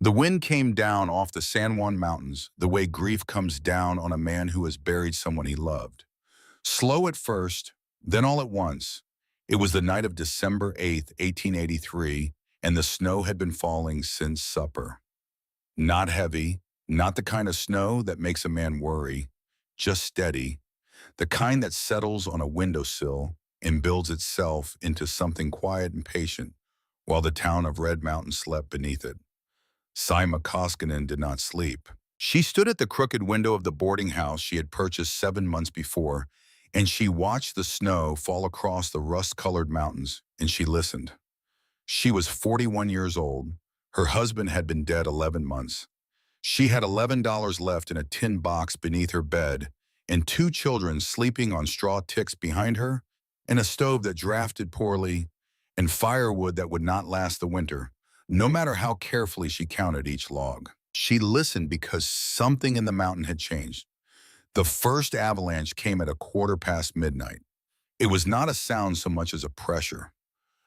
The wind came down off the San Juan Mountains the way grief comes down on a man who has buried someone he loved. Slow at first, then all at once. It was the night of December 8th, 1883, and the snow had been falling since supper. Not heavy, not the kind of snow that makes a man worry, just steady, the kind that settles on a windowsill and builds itself into something quiet and patient while the town of Red Mountain slept beneath it. Sima Koskinen did not sleep. She stood at the crooked window of the boarding house she had purchased 7 months before, and she watched the snow fall across the rust-colored mountains, and she listened. She was 41 years old. Her husband had been dead 11 months. She had $11 left in a tin box beneath her bed, and two children sleeping on straw ticks behind her, and a stove that drafted poorly, and firewood that would not last the winter, no matter how carefully she counted each log. She listened because something in the mountain had changed. The first avalanche came at midnight. It was not a sound so much as a pressure,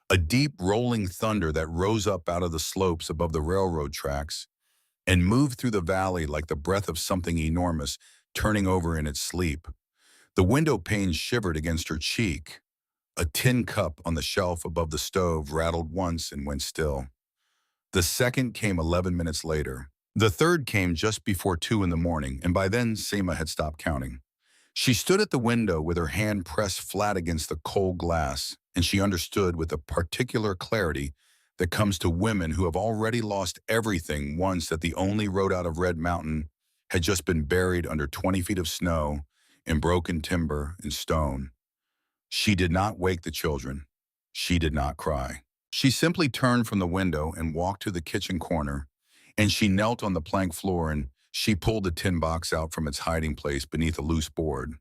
a deep rolling thunder that rose up out of the slopes above the railroad tracks and moved through the valley like the breath of something enormous turning over in its sleep. The window pane shivered against her cheek. A tin cup on the shelf above the stove rattled once and went still. The second came 11 minutes later. The third came just before 2 in the morning, and by then Seema had stopped counting. She stood at the window with her hand pressed flat against the cold glass, and she understood with a particular clarity that comes to women who have already lost everything once that the only road out of Red Mountain had just been buried under 20 feet of snow and broken timber and stone. She did not wake the children. She did not cry. She simply turned from the window and walked to the kitchen corner, and she knelt on the plank floor and she pulled the tin box out from its hiding place beneath a loose board.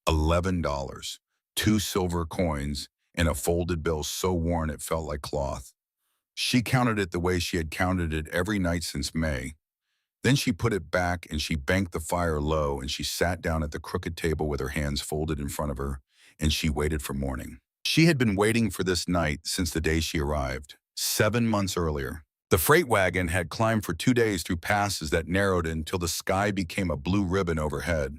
$11, two silver coins, and a folded bill so worn it felt like cloth. She counted it the way she had counted it every night since May. Then she put it back and she banked the fire low and she sat down at the crooked table with her hands folded in front of her, and she waited for morning. She had been waiting for this night since the day she arrived, 7 months earlier. The freight wagon had climbed for 2 days through passes that narrowed until the sky became a blue ribbon overhead.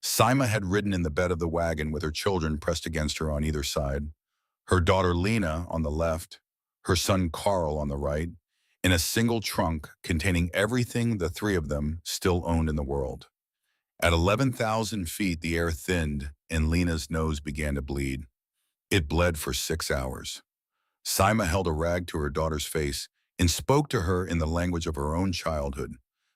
Sima had ridden in the bed of the wagon with her children pressed against her on either side, her daughter Lena on the left, her son Carl on the right, in a single trunk containing everything the three of them still owned in the world. At 11,000 feet, the air thinned and Lena's nose began to bleed. It bled for 6 hours. Sima held a rag to her daughter's face and spoke to her in the language of her own childhood,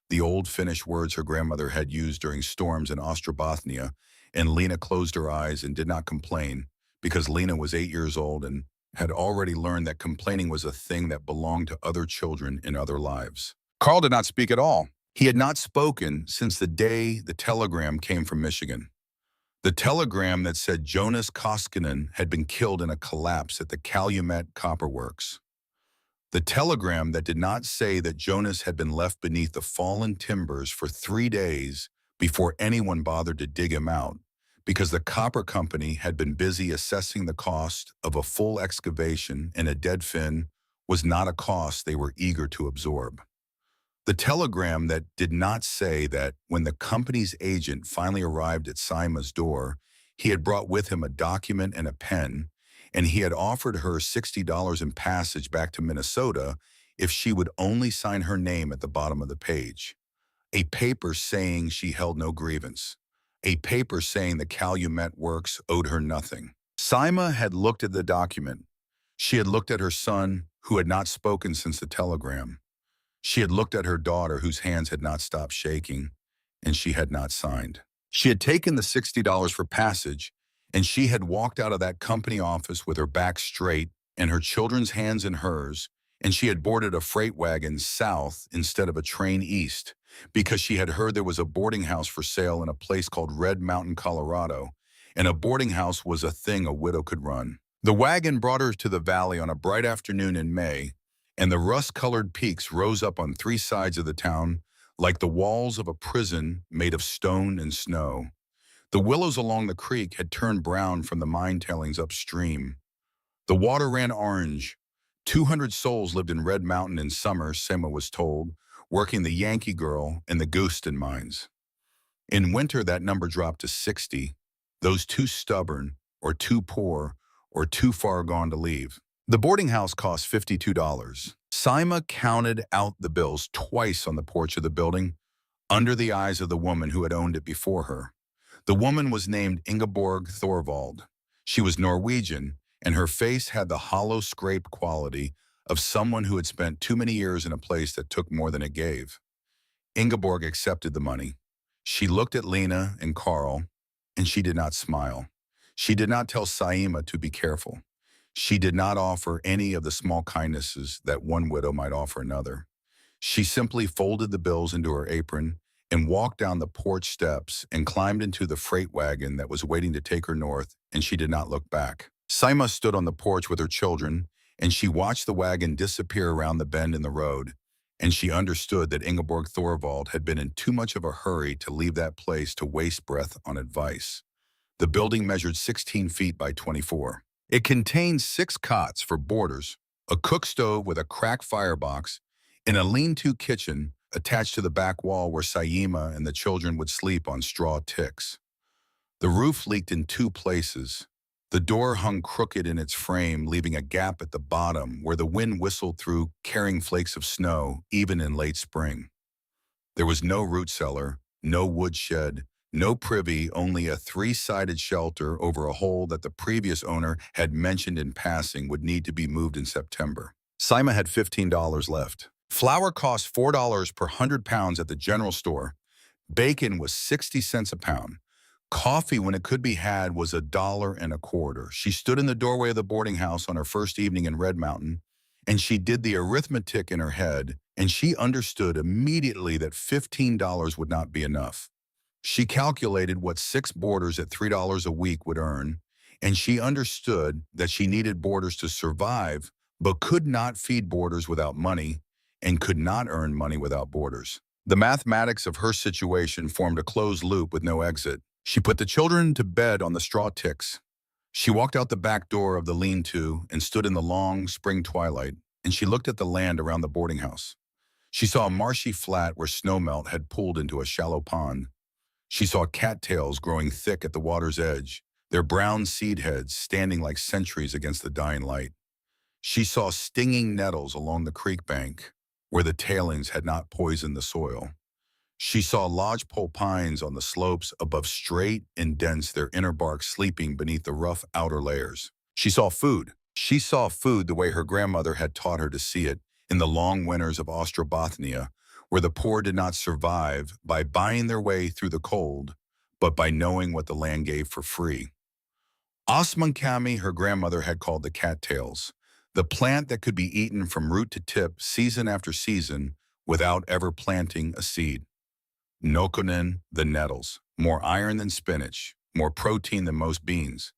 the old Finnish words her grandmother had used during storms in Ostrobothnia, and Lena closed her eyes and did not complain because Lena was 8 years old and had already learned that complaining was a thing that belonged to other children in other lives. Carl did not speak at all. He had not spoken since the day the telegram came from Michigan. The telegram that said Jonas Koskinen had been killed in a collapse at the Calumet Copper Works. The telegram that did not say that Jonas had been left beneath the fallen timbers for 3 days before anyone bothered to dig him out, because the copper company had been busy assessing the cost of a full excavation, and a dead fin was not a cost they were eager to absorb. The telegram that did not say that when the company's agent finally arrived at Sima's door, he had brought with him a document and a pen, and he had offered her $60 in passage back to Minnesota if she would only sign her name at the bottom of the page. A paper saying she held no grievance. A paper saying the Calumet Works owed her nothing. Sima had looked at the document. She had looked at her son, who had not spoken since the telegram. She had looked at her daughter, whose hands had not stopped shaking, and she had not signed. She had taken the $60 for passage, and she had walked out of that company office with her back straight and her children's hands in hers, and she had boarded a freight wagon south instead of a train east, because she had heard there was a boarding house for sale in a place called Red Mountain, Colorado, and a boarding house was a thing a widow could run. The wagon brought her to the valley on a bright afternoon in May, and the rust-colored peaks rose up on 3 sides of the town like the walls of a prison made of stone and snow. The willows along the creek had turned brown from the mine tailings upstream. The water ran orange, 200 souls lived in Red Mountain in summer, Sema was told, working the Yankee Girl and the Gooston mines. In winter, that number dropped to 60, those too stubborn, or too poor, or too far gone to leave. The boarding house cost $52. Sima counted out the bills twice on the porch of the building, under the eyes of the woman who had owned it before her. The woman was named Ingeborg Thorvald. She was Norwegian, and her face had the hollow scraped quality of someone who had spent too many years in a place that took more than it gave. Ingeborg accepted the money. She looked at Lena and Carl, and she did not smile. She did not tell Saima to be careful. She did not offer any of the small kindnesses that one widow might offer another. She simply folded the bills into her apron and walked down the porch steps and climbed into the freight wagon that was waiting to take her north, and she did not look back. Saima stood on the porch with her children, and she watched the wagon disappear around the bend in the road, and she understood that Ingeborg Thorvald had been in too much of a hurry to leave that place to waste breath on advice. The building measured 16 feet by 24. It contained 6 cots for boarders, a cook stove with a cracked firebox, and a lean-to kitchen attached to the back wall where Saima and the children would sleep on straw ticks. The roof leaked in 2 places. The door hung crooked in its frame, leaving a gap at the bottom where the wind whistled through, carrying flakes of snow, even in late spring. There was no root cellar, no wood shed, no privy, only a 3-sided shelter over a hole that the previous owner had mentioned in passing would need to be moved in September. Saima had $15 left. Flour cost $4 per 100 pounds at the general store. Bacon was 60 cents a pound. Coffee, when it could be had, was $1.25. She stood in the doorway of the boarding house on her first evening in Red Mountain, and she did the arithmetic in her head, and she understood immediately that $15 would not be enough. She calculated what 6 boarders at $3 a week would earn, and she understood that she needed boarders to survive, but could not feed boarders without money, and could not earn money without boarders. The mathematics of her situation formed a closed loop with no exit. She put the children to bed on the straw ticks. She walked out the back door of the lean-to and stood in the long spring twilight, and she looked at the land around the boarding house. She saw a marshy flat where snowmelt had pooled into a shallow pond. She saw cattails growing thick at the water's edge, their brown seed heads standing like sentries against the dying light. She saw stinging nettles along the creek bank, where the tailings had not poisoned the soil. She saw lodgepole pines on the slopes above, straight and dense, their inner bark sleeping beneath the rough outer layers. She saw food. She saw food the way her grandmother had taught her to see it in the long winters of Ostrobothnia, where the poor did not survive by buying their way through the cold, but by knowing what the land gave for free. Osmankami, her grandmother, had called the cattails, the plant that could be eaten from root to tip season after season without ever planting a seed. Nokonen, the nettles, more iron than spinach, more protein than most beans.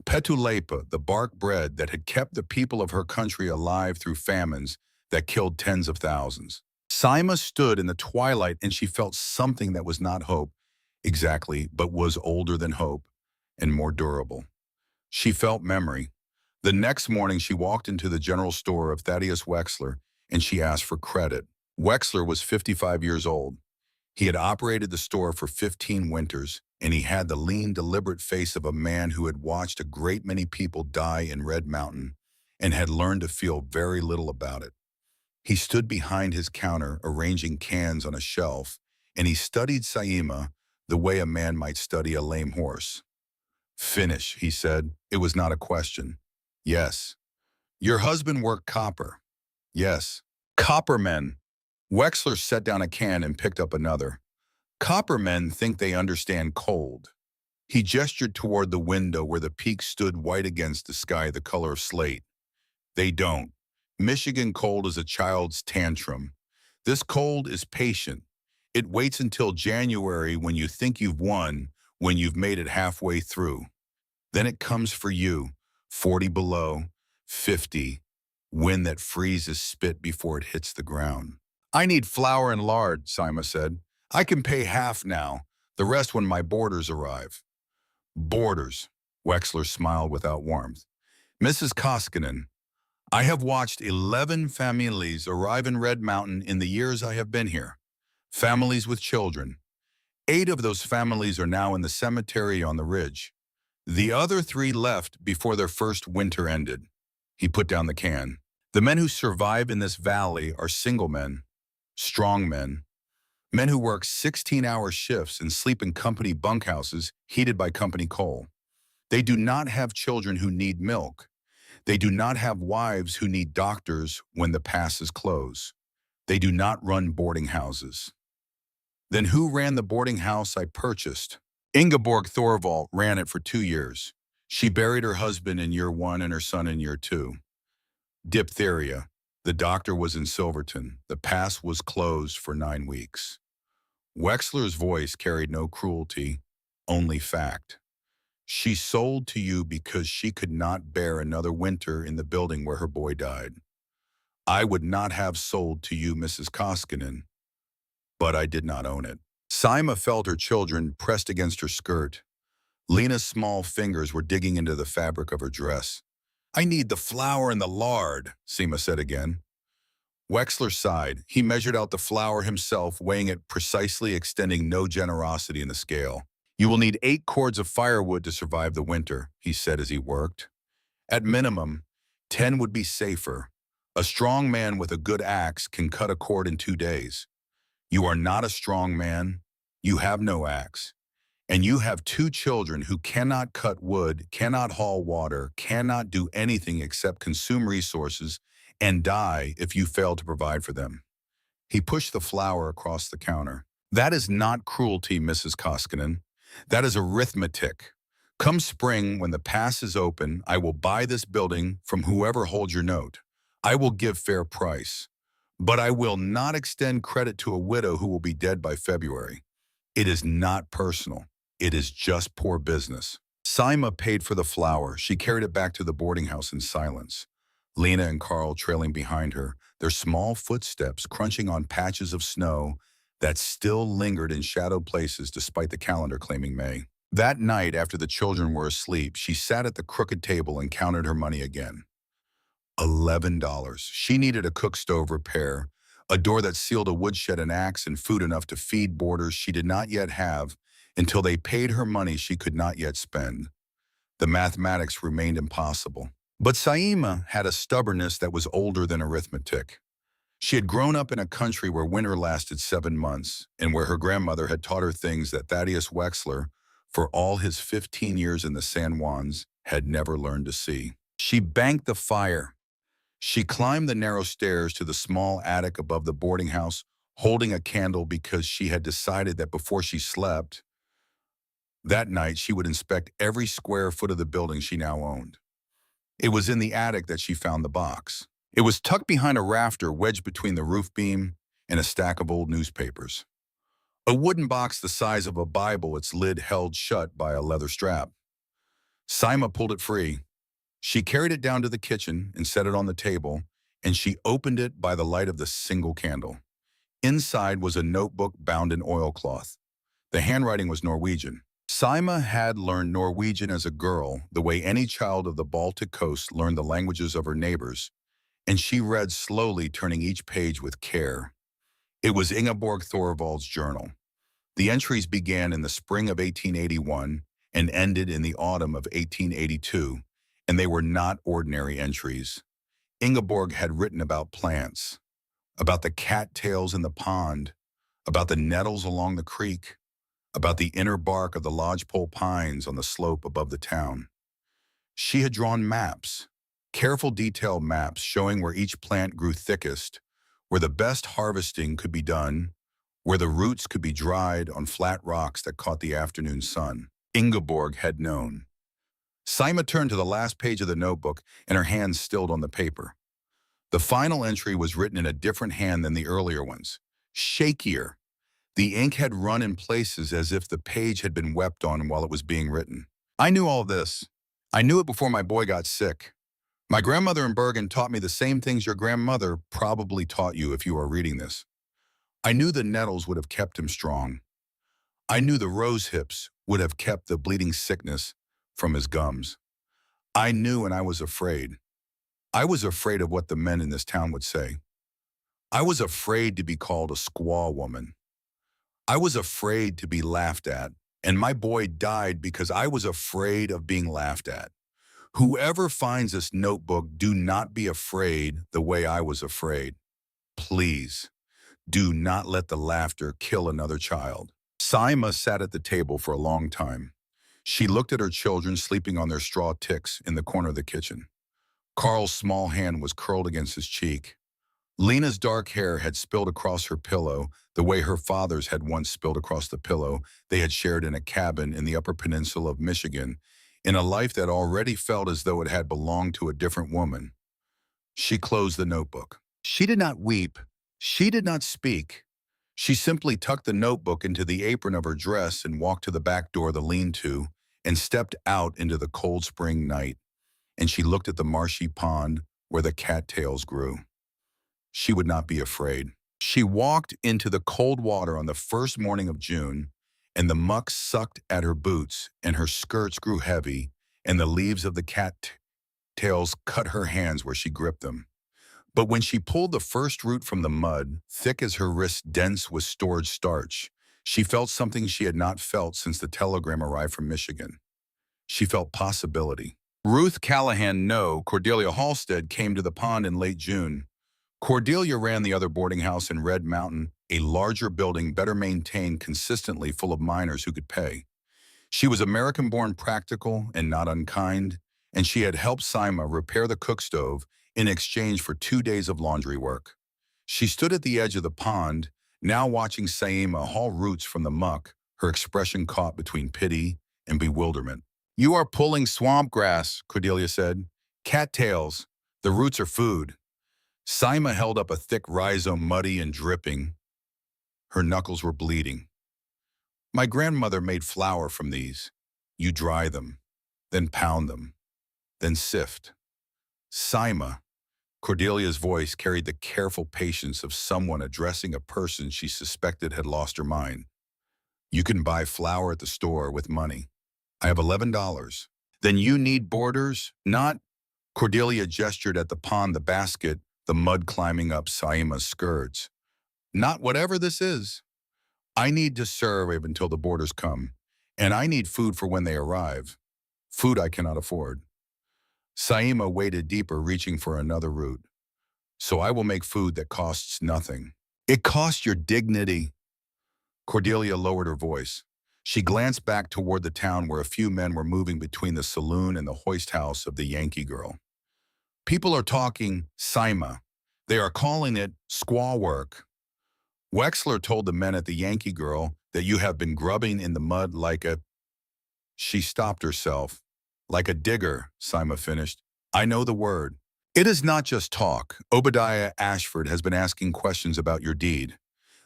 Petulepa, the bark bread that had kept the people of her country alive through famines that killed tens of thousands. Saima stood in the twilight, and she felt something that was not hope exactly, but was older than hope and more durable. She felt memory. The next morning, she walked into the general store of Thaddeus Wexler, and she asked for credit. Wexler was 55 years old. He had operated the store for 15 winters, and he had the lean, deliberate face of a man who had watched a great many people die in Red Mountain and had learned to feel very little about it. He stood behind his counter, arranging cans on a shelf, and he studied Saima the way a man might study a lame horse. "Finish," he said. It was not a question. "Yes." "Your husband worked copper?" "Yes." "Coppermen." Wexler set down a can and picked up another. "Coppermen think they understand cold." He gestured toward the window where the peak stood white against the sky the color of slate. "They don't. Michigan cold is a child's tantrum. This cold is patient. It waits until January when you think you've won, when you've made it halfway through. Then it comes for you, 40 below, 50, wind that freezes spit before it hits the ground." "I need flour and lard," Saima said. "I can pay half now, the rest when my boarders arrive." "Boarders," Wexler smiled without warmth. "Mrs. Koskinen, I have watched 11 families arrive in Red Mountain in the years I have been here. Families with children. 8 of those families are now in the cemetery on the ridge. The other 3 left before their first winter ended. He put down the can. The men who survive in this valley are single men, strong men, men who work 16-hour shifts and sleep in company bunkhouses heated by company coal. They do not have children who need milk. They do not have wives who need doctors when the passes close. They do not run boarding houses. Then who ran the boarding house I purchased? Ingeborg Thorvald ran it for 2 years. She buried her husband in year 1 and her son in year 2. Diphtheria. The doctor was in Silverton. The pass was closed for 9 weeks. Wexler's voice carried no cruelty, only fact. She sold to you because she could not bear another winter in the building where her boy died. I would not have sold to you, Mrs. Koskinen, but I did not own it. Sima felt her children pressed against her skirt. Lena's small fingers were digging into the fabric of her dress. I need the flour and the lard, Sima said again. Wexler sighed. He measured out the flour himself, weighing it precisely, extending no generosity in the scale. You will need 8 cords of firewood to survive the winter, he said as he worked. At minimum, 10 would be safer. A strong man with a good axe can cut a cord in 2 days. You are not a strong man. You have no axe. And you have 2 children who cannot cut wood, cannot haul water, cannot do anything except consume resources and die if you fail to provide for them. He pushed the flour across the counter. That is not cruelty, Mrs. Koskinen. That is arithmetic. Come spring, when the pass is open, I will buy this building from whoever holds your note. I will give fair price. But I will not extend credit to a widow who will be dead by February. It is not personal. It is just poor business. Sima paid for the flour. She carried it back to the boarding house in silence. Lena and Carl trailing behind her, their small footsteps crunching on patches of snow that still lingered in shadowed places despite the calendar claiming May. That night, after the children were asleep, she sat at the crooked table and counted her money again. $11. She needed a cook stove repair, a door that sealed a woodshed, an axe, and food enough to feed boarders she did not yet have until they paid her money she could not yet spend. The mathematics remained impossible. But Saima had a stubbornness that was older than arithmetic. She had grown up in a country where winter lasted 7 months and where her grandmother had taught her things that Thaddeus Wexler, for all his 15 years in the San Juans, had never learned to see. She banked the fire. She climbed the narrow stairs to the small attic above the boarding house, holding a candle because she had decided that before she slept, that night she would inspect every square foot of the building she now owned. It was in the attic that she found the box. It was tucked behind a rafter wedged between the roof beam and a stack of old newspapers. A wooden box the size of a Bible, its lid held shut by a leather strap. Sima pulled it free. She carried it down to the kitchen and set it on the table, and she opened it by the light of the single candle. Inside was a notebook bound in oilcloth. The handwriting was Norwegian. Sima had learned Norwegian as a girl, the way any child of the Baltic coast learned the languages of her neighbors, and she read slowly, turning each page with care. It was Ingeborg Thorvald's journal. The entries began in the spring of 1881 and ended in the autumn of 1882, and they were not ordinary entries. Ingeborg had written about plants, about the cattails in the pond, about the nettles along the creek, about the inner bark of the lodgepole pines on the slope above the town. She had drawn maps, careful detailed maps showing where each plant grew thickest, where the best harvesting could be done, where the roots could be dried on flat rocks that caught the afternoon sun. Ingeborg had known. Sima turned to the last page of the notebook, and her hand stilled on the paper. The final entry was written in a different hand than the earlier ones, shakier. The ink had run in places as if the page had been wept on while it was being written. I knew all this. I knew it before my boy got sick. My grandmother in Bergen taught me the same things your grandmother probably taught you if you are reading this. I knew the nettles would have kept him strong. I knew the rose hips would have kept the bleeding sickness from his gums. I knew, and I was afraid. I was afraid of what the men in this town would say. I was afraid to be called a squaw woman. I was afraid to be laughed at, and my boy died because I was afraid of being laughed at. Whoever finds this notebook, do not be afraid the way I was afraid. Please, do not let the laughter kill another child. Saima sat at the table for a long time. She looked at her children sleeping on their straw ticks in the corner of the kitchen. Carl's small hand was curled against his cheek. Lena's dark hair had spilled across her pillow the way her father's had once spilled across the pillow they had shared in a cabin in the Upper Peninsula of Michigan, in a life that already felt as though it had belonged to a different woman. She closed the notebook. She did not weep. She did not speak. She simply tucked the notebook into the apron of her dress and walked to the back door of the lean-to and stepped out into the cold spring night, and she looked at the marshy pond where the cattails grew. She would not be afraid. She walked into the cold water on the first morning of June, and the muck sucked at her boots, and her skirts grew heavy, and the leaves of the cattails cut her hands where she gripped them. But when she pulled the first root from the mud, thick as her wrist, dense with stored starch, she felt something she had not felt since the telegram arrived from Michigan. She felt possibility. Ruth Callahan, no, Cordelia Halstead came to the pond in late June. Cordelia ran the other boarding house in Red Mountain, a larger building better maintained, consistently full of miners who could pay. She was American-born, practical and not unkind, and she had helped Saima repair the cook stove in exchange for 2 days of laundry work. She stood at the edge of the pond, now watching Saima haul roots from the muck, her expression caught between pity and bewilderment. "You are pulling swamp grass," Cordelia said. "Cattails. The roots are food." Saima held up a thick rhizome, muddy and dripping. Her knuckles were bleeding. "My grandmother made flour from these. You dry them, then pound them, then sift." Saima. Cordelia's voice carried the careful patience of someone addressing a person she suspected had lost her mind. "You can buy flour at the store with money. I have $11. Then you need boarders, not—" Cordelia gestured at the pond, the basket, the mud climbing up Saima's skirts. "Not whatever this is. I need to serve until the boarders come, and I need food for when they arrive. Food I cannot afford." Saima waded deeper, reaching for another root. "So I will make food that costs nothing." "It costs your dignity." Cordelia lowered her voice. She glanced back toward the town where a few men were moving between the saloon and the hoist house of the Yankee girl. "People are talking Saima. They are calling it squaw work. Wexler told the men at the Yankee girl that you have been grubbing in the mud like a—" She stopped herself. "Like a digger," Saima finished. "I know the word. It is not just talk. Obadiah Ashford has been asking questions about your deed,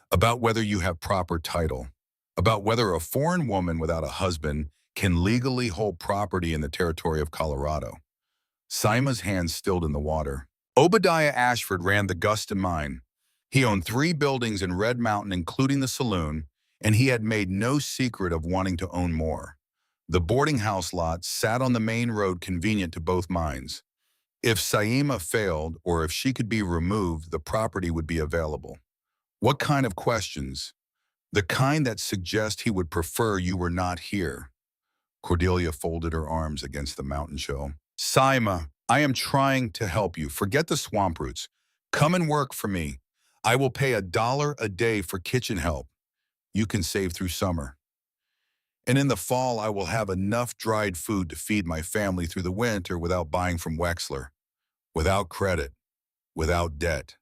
about whether you have proper title, about whether a foreign woman without a husband can legally hold property in the territory of Colorado." Saima's hands stilled in the water. "Obadiah Ashford ran the Guston mine. He owned 3 buildings in Red Mountain, including the saloon, and he had made no secret of wanting to own more. The boarding house lot sat on the main road convenient to both mines. If Saima failed, or if she could be removed, the property would be available." "What kind of questions?" "The kind that suggest he would prefer you were not here." Cordelia folded her arms against the mountain shell. "Saima, I am trying to help you. Forget the swamp roots. Come and work for me. I will pay $1 a day for kitchen help. You can save through summer. And in the fall, I will have enough dried food to feed my family through the winter without buying from Wexler, without credit, without debt."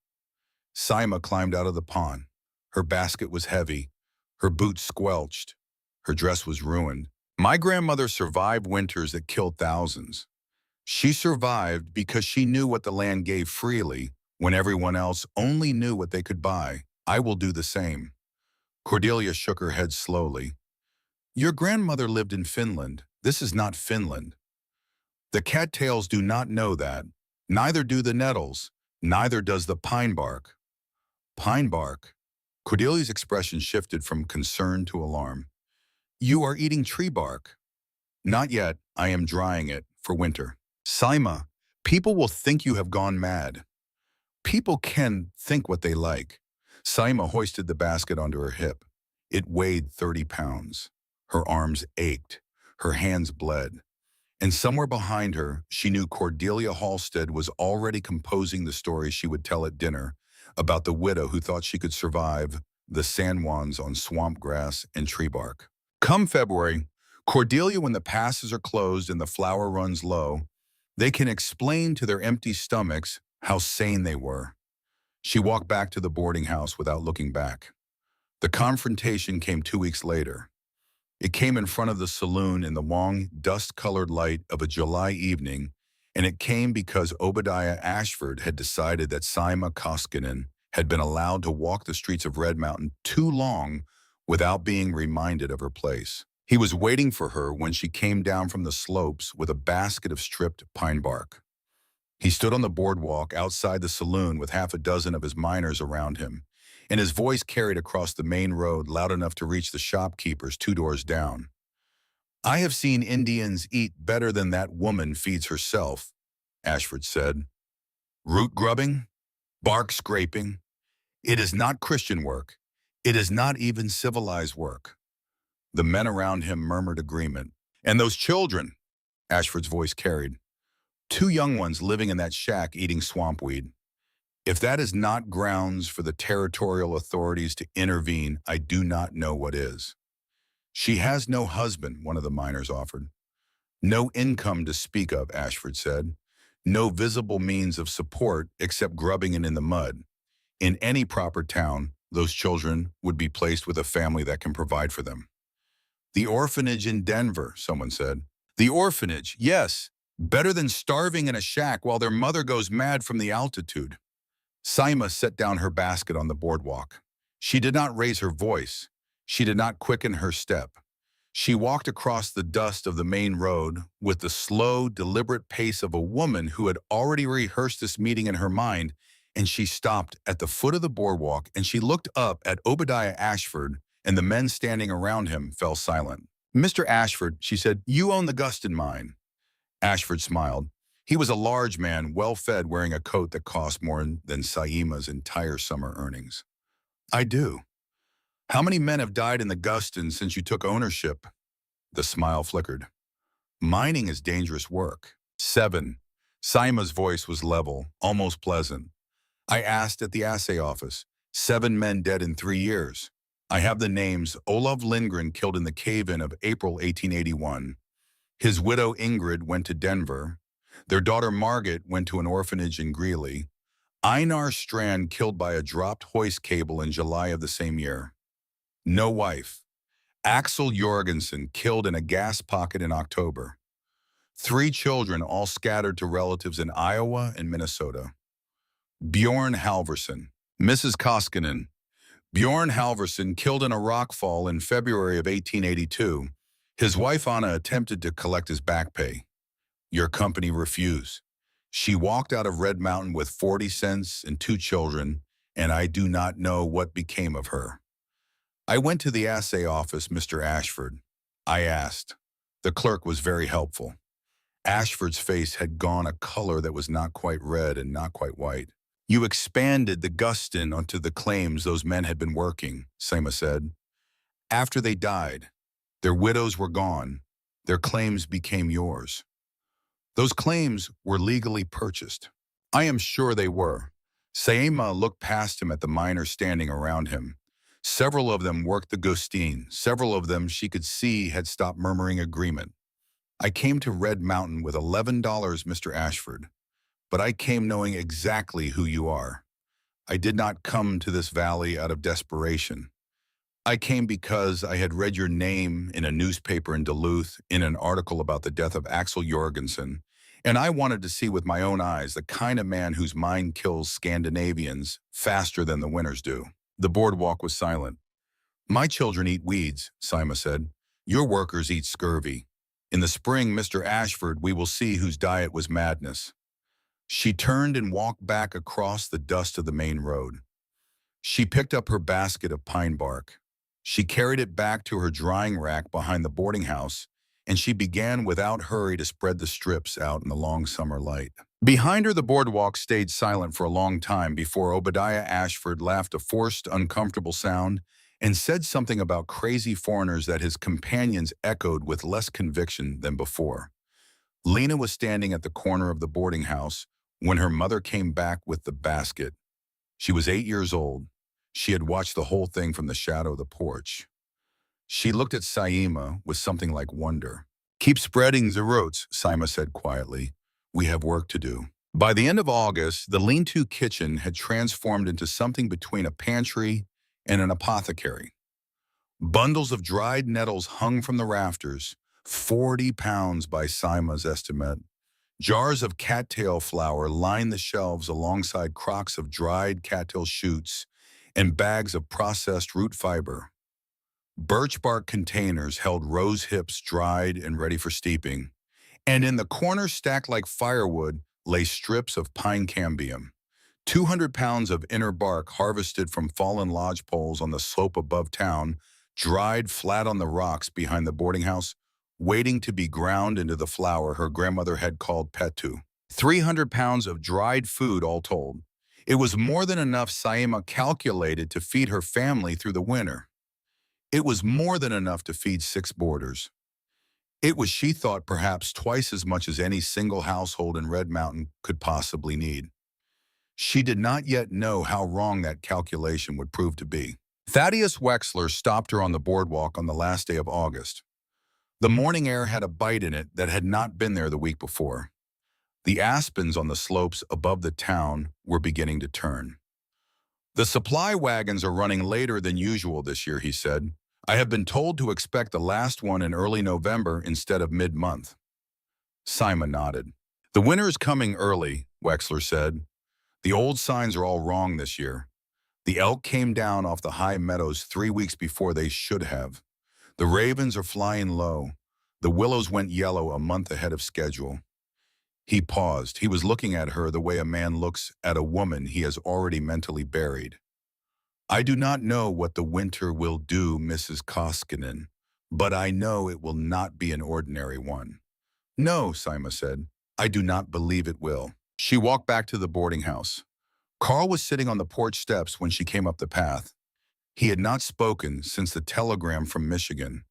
Saima climbed out of the pond. Her basket was heavy. Her boots squelched. Her dress was ruined. "My grandmother survived winters that killed thousands. She survived because she knew what the land gave freely when everyone else only knew what they could buy. I will do the same." Cordelia shook her head slowly. "Your grandmother lived in Finland. This is not Finland. The cattails do not know that. Neither do the nettles. Neither does the pine bark." "Pine bark?" Cordelia's expression shifted from concern to alarm. "You are eating tree bark." "Not yet. I am drying it for winter." "Saima, People will think you have gone mad. People can think what they like. Saima hoisted the basket onto her hip. It weighed 30 pounds. Her arms ached. Her hands bled. And somewhere behind her, she knew Cordelia Halstead was already composing the story she would tell at dinner about the widow who thought she could survive the San Juans on swamp grass and tree bark. Come February, Cordelia, when the passes are closed and the flour runs low, they can explain to their empty stomachs how sane they were. She walked back to the boarding house without looking back. The confrontation came 2 weeks later. It came in front of the saloon in the long, dust-colored light of a July evening, and it came because Obadiah Ashford had decided that Saima Koskinen had been allowed to walk the streets of Red Mountain too long without being reminded of her place. He was waiting for her when she came down from the slopes with a basket of stripped pine bark. He stood on the boardwalk outside the saloon with half a dozen of his miners around him, and his voice carried across the main road loud enough to reach the shopkeepers 2 doors down. "I have seen Indians eat better than that woman feeds herself," Ashford said. "Root grubbing, bark scraping. It is not Christian work. It is not even civilized work." The men around him murmured agreement. "And those children," Ashford's voice carried. "2 young ones living in that shack eating swampweed. If that is not grounds for the territorial authorities to intervene, I do not know what is." "She has no husband," one of the miners offered. "No income to speak of," Ashford said. "No visible means of support except grubbing it in the mud. In any proper town, those children would be placed with a family that can provide for them." "The orphanage in Denver," someone said. "The orphanage, yes. Better than starving in a shack while their mother goes mad from the altitude." Saima set down her basket on the boardwalk. She did not raise her voice. She did not quicken her step. She walked across the dust of the main road with the slow, deliberate pace of a woman who had already rehearsed this meeting in her mind, and she stopped at the foot of the boardwalk and she looked up at Obadiah Ashford, and the men standing around him fell silent. "Mr. Ashford," she said, "you own the Gustin mine." Ashford smiled. He was a large man, well-fed, wearing a coat that cost more than Saima's entire summer earnings. "I do." "How many men have died in the Gustin since you took ownership?" The smile flickered. "Mining is dangerous work." "7." Saima's voice was level, almost pleasant. "I asked at the assay office. 7 men dead in 3 years. I have the names: Olav Lindgren killed in the cave-in of April 1881. His widow Ingrid went to Denver. Their daughter Margaret went to an orphanage in Greeley. Einar Strand killed by a dropped hoist cable in July of the same year. No wife. Axel Jorgensen killed in a gas pocket in October. 3 children all scattered to relatives in Iowa and Minnesota. Bjorn Halverson. Mrs. Koskinen. Bjorn Halverson killed in a rockfall in February of 1882. His wife Anna attempted to collect his back pay. Your company refused. She walked out of Red Mountain with 40 cents and 2 children, and I do not know what became of her. I went to the assay office, Mr. Ashford. I asked. The clerk was very helpful. Ashford's face had gone a color that was not quite red and not quite white. You expanded the Gustin onto the claims those men had been working, Saima said. After they died, their widows were gone. Their claims became yours. Those claims were legally purchased. I am sure they were. Saima looked past him at the miners standing around him. Several of them worked the Gustin. Several of them she could see had stopped murmuring agreement. I came to Red Mountain with $11, Mr. Ashford, but I came knowing exactly who you are. I did not come to this valley out of desperation. I came because I had read your name in a newspaper in Duluth in an article about the death of Axel Jorgensen, and I wanted to see with my own eyes the kind of man whose mind kills Scandinavians faster than the winners do. The boardwalk was silent. My children eat weeds, Saima said. Your workers eat scurvy. In the spring, Mr. Ashford, we will see whose diet was madness. She turned and walked back across the dust of the main road. She picked up her basket of pine bark. She carried it back to her drying rack behind the boarding house, and she began without hurry to spread the strips out in the long summer light. Behind her, the boardwalk stayed silent for a long time before Obadiah Ashford laughed a forced, uncomfortable sound and said something about crazy foreigners that his companions echoed with less conviction than before. Lena was standing at the corner of the boarding house when her mother came back with the basket. She was 8 years old. She had watched the whole thing from the shadow of the porch. She looked at Saima with something like wonder. "Keep spreading the roads," Saima said quietly. "We have work to do." By the end of August, the lean-to kitchen had transformed into something between a pantry and an apothecary. Bundles of dried nettles hung from the rafters, 40 pounds by Saima's estimate. Jars of cattail flour lined the shelves alongside crocks of dried cattail shoots and bags of processed root fiber. Birch bark containers held rose hips dried and ready for steeping, and in the corner stacked like firewood lay strips of pine cambium. 200 pounds of inner bark harvested from fallen lodge poles on the slope above town, dried flat on the rocks behind the boarding house, waiting to be ground into the flour her grandmother had called petu. 300 pounds of dried food all told. It was more than enough Saima calculated to feed her family through the winter. It was more than enough to feed 6 boarders. It was, she thought, perhaps twice as much as any single household in Red Mountain could possibly need. She did not yet know how wrong that calculation would prove to be. Thaddeus Wexler stopped her on the boardwalk on the last day of August. The morning air had a bite in it that had not been there the week before. The aspens on the slopes above the town were beginning to turn. "The supply wagons are running later than usual this year," he said. "I have been told to expect the last one in early November instead of mid-month." Saima nodded. "The winter is coming early," Wexler said. "The old signs are all wrong this year. The elk came down off the high meadows 3 weeks before they should have. The ravens are flying low. The willows went yellow a month ahead of schedule." He paused. He was looking at her the way a man looks at a woman he has already mentally buried. "I do not know what the winter will do, Mrs. Koskinen, but I know it will not be an ordinary one." "No," Saima said. "I do not believe it will." She walked back to the boarding house. Carl was sitting on the porch steps when she came up the path. He had not spoken since the telegram from Michigan.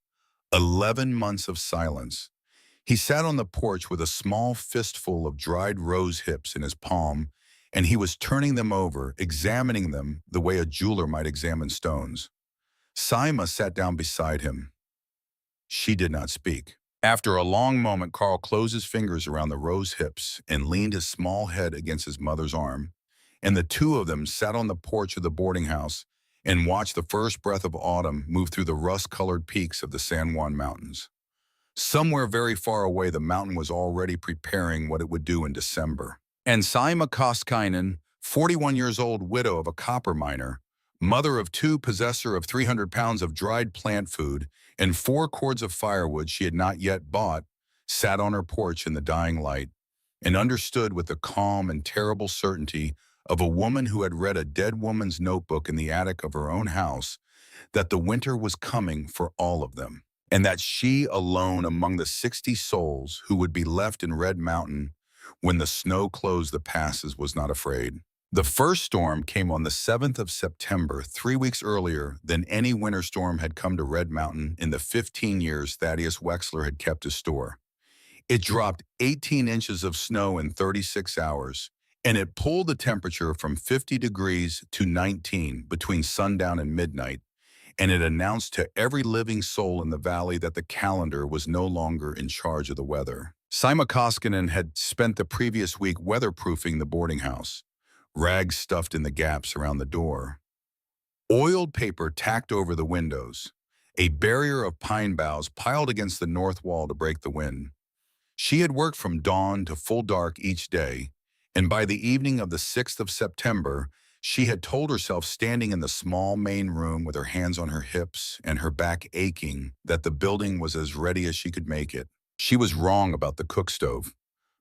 11 months of silence. He sat on the porch with a small fistful of dried rose hips in his palm, and he was turning them over, examining them the way a jeweler might examine stones. Saima sat down beside him. She did not speak. After a long moment, Carl closed his fingers around the rose hips and leaned his small head against his mother's arm, and the two of them sat on the porch of the boarding house and watched the first breath of autumn move through the rust-colored peaks of the San Juan Mountains. Somewhere very far away, the mountain was already preparing what it would do in December. And Saima Koskinen, 41 years old, widow of a copper miner, mother of 2, possessor of 300 pounds of dried plant food and 4 cords of firewood she had not yet bought, sat on her porch in the dying light and understood with the calm and terrible certainty of a woman who had read a dead woman's notebook in the attic of her own house that the winter was coming for all of them, and that she alone among the 60 souls who would be left in Red Mountain when the snow closed the passes was not afraid. The first storm came on the 7th of September, 3 weeks earlier than any winter storm had come to Red Mountain in the 15 years Thaddeus Wexler had kept his store. It dropped 18 inches of snow in 36 hours, and it pulled the temperature from 50 degrees to 19 between sundown and midnight, and it announced to every living soul in the valley that the calendar was no longer in charge of the weather. Saima Koskinen had spent the previous week weatherproofing the boarding house, rags stuffed in the gaps around the door, oiled paper tacked over the windows, a barrier of pine boughs piled against the north wall to break the wind. She had worked from dawn to full dark each day, and by the evening of the 6th of September, she had told herself, standing in the small main room with her hands on her hips and her back aching, that the building was as ready as she could make it. She was wrong about the cook stove.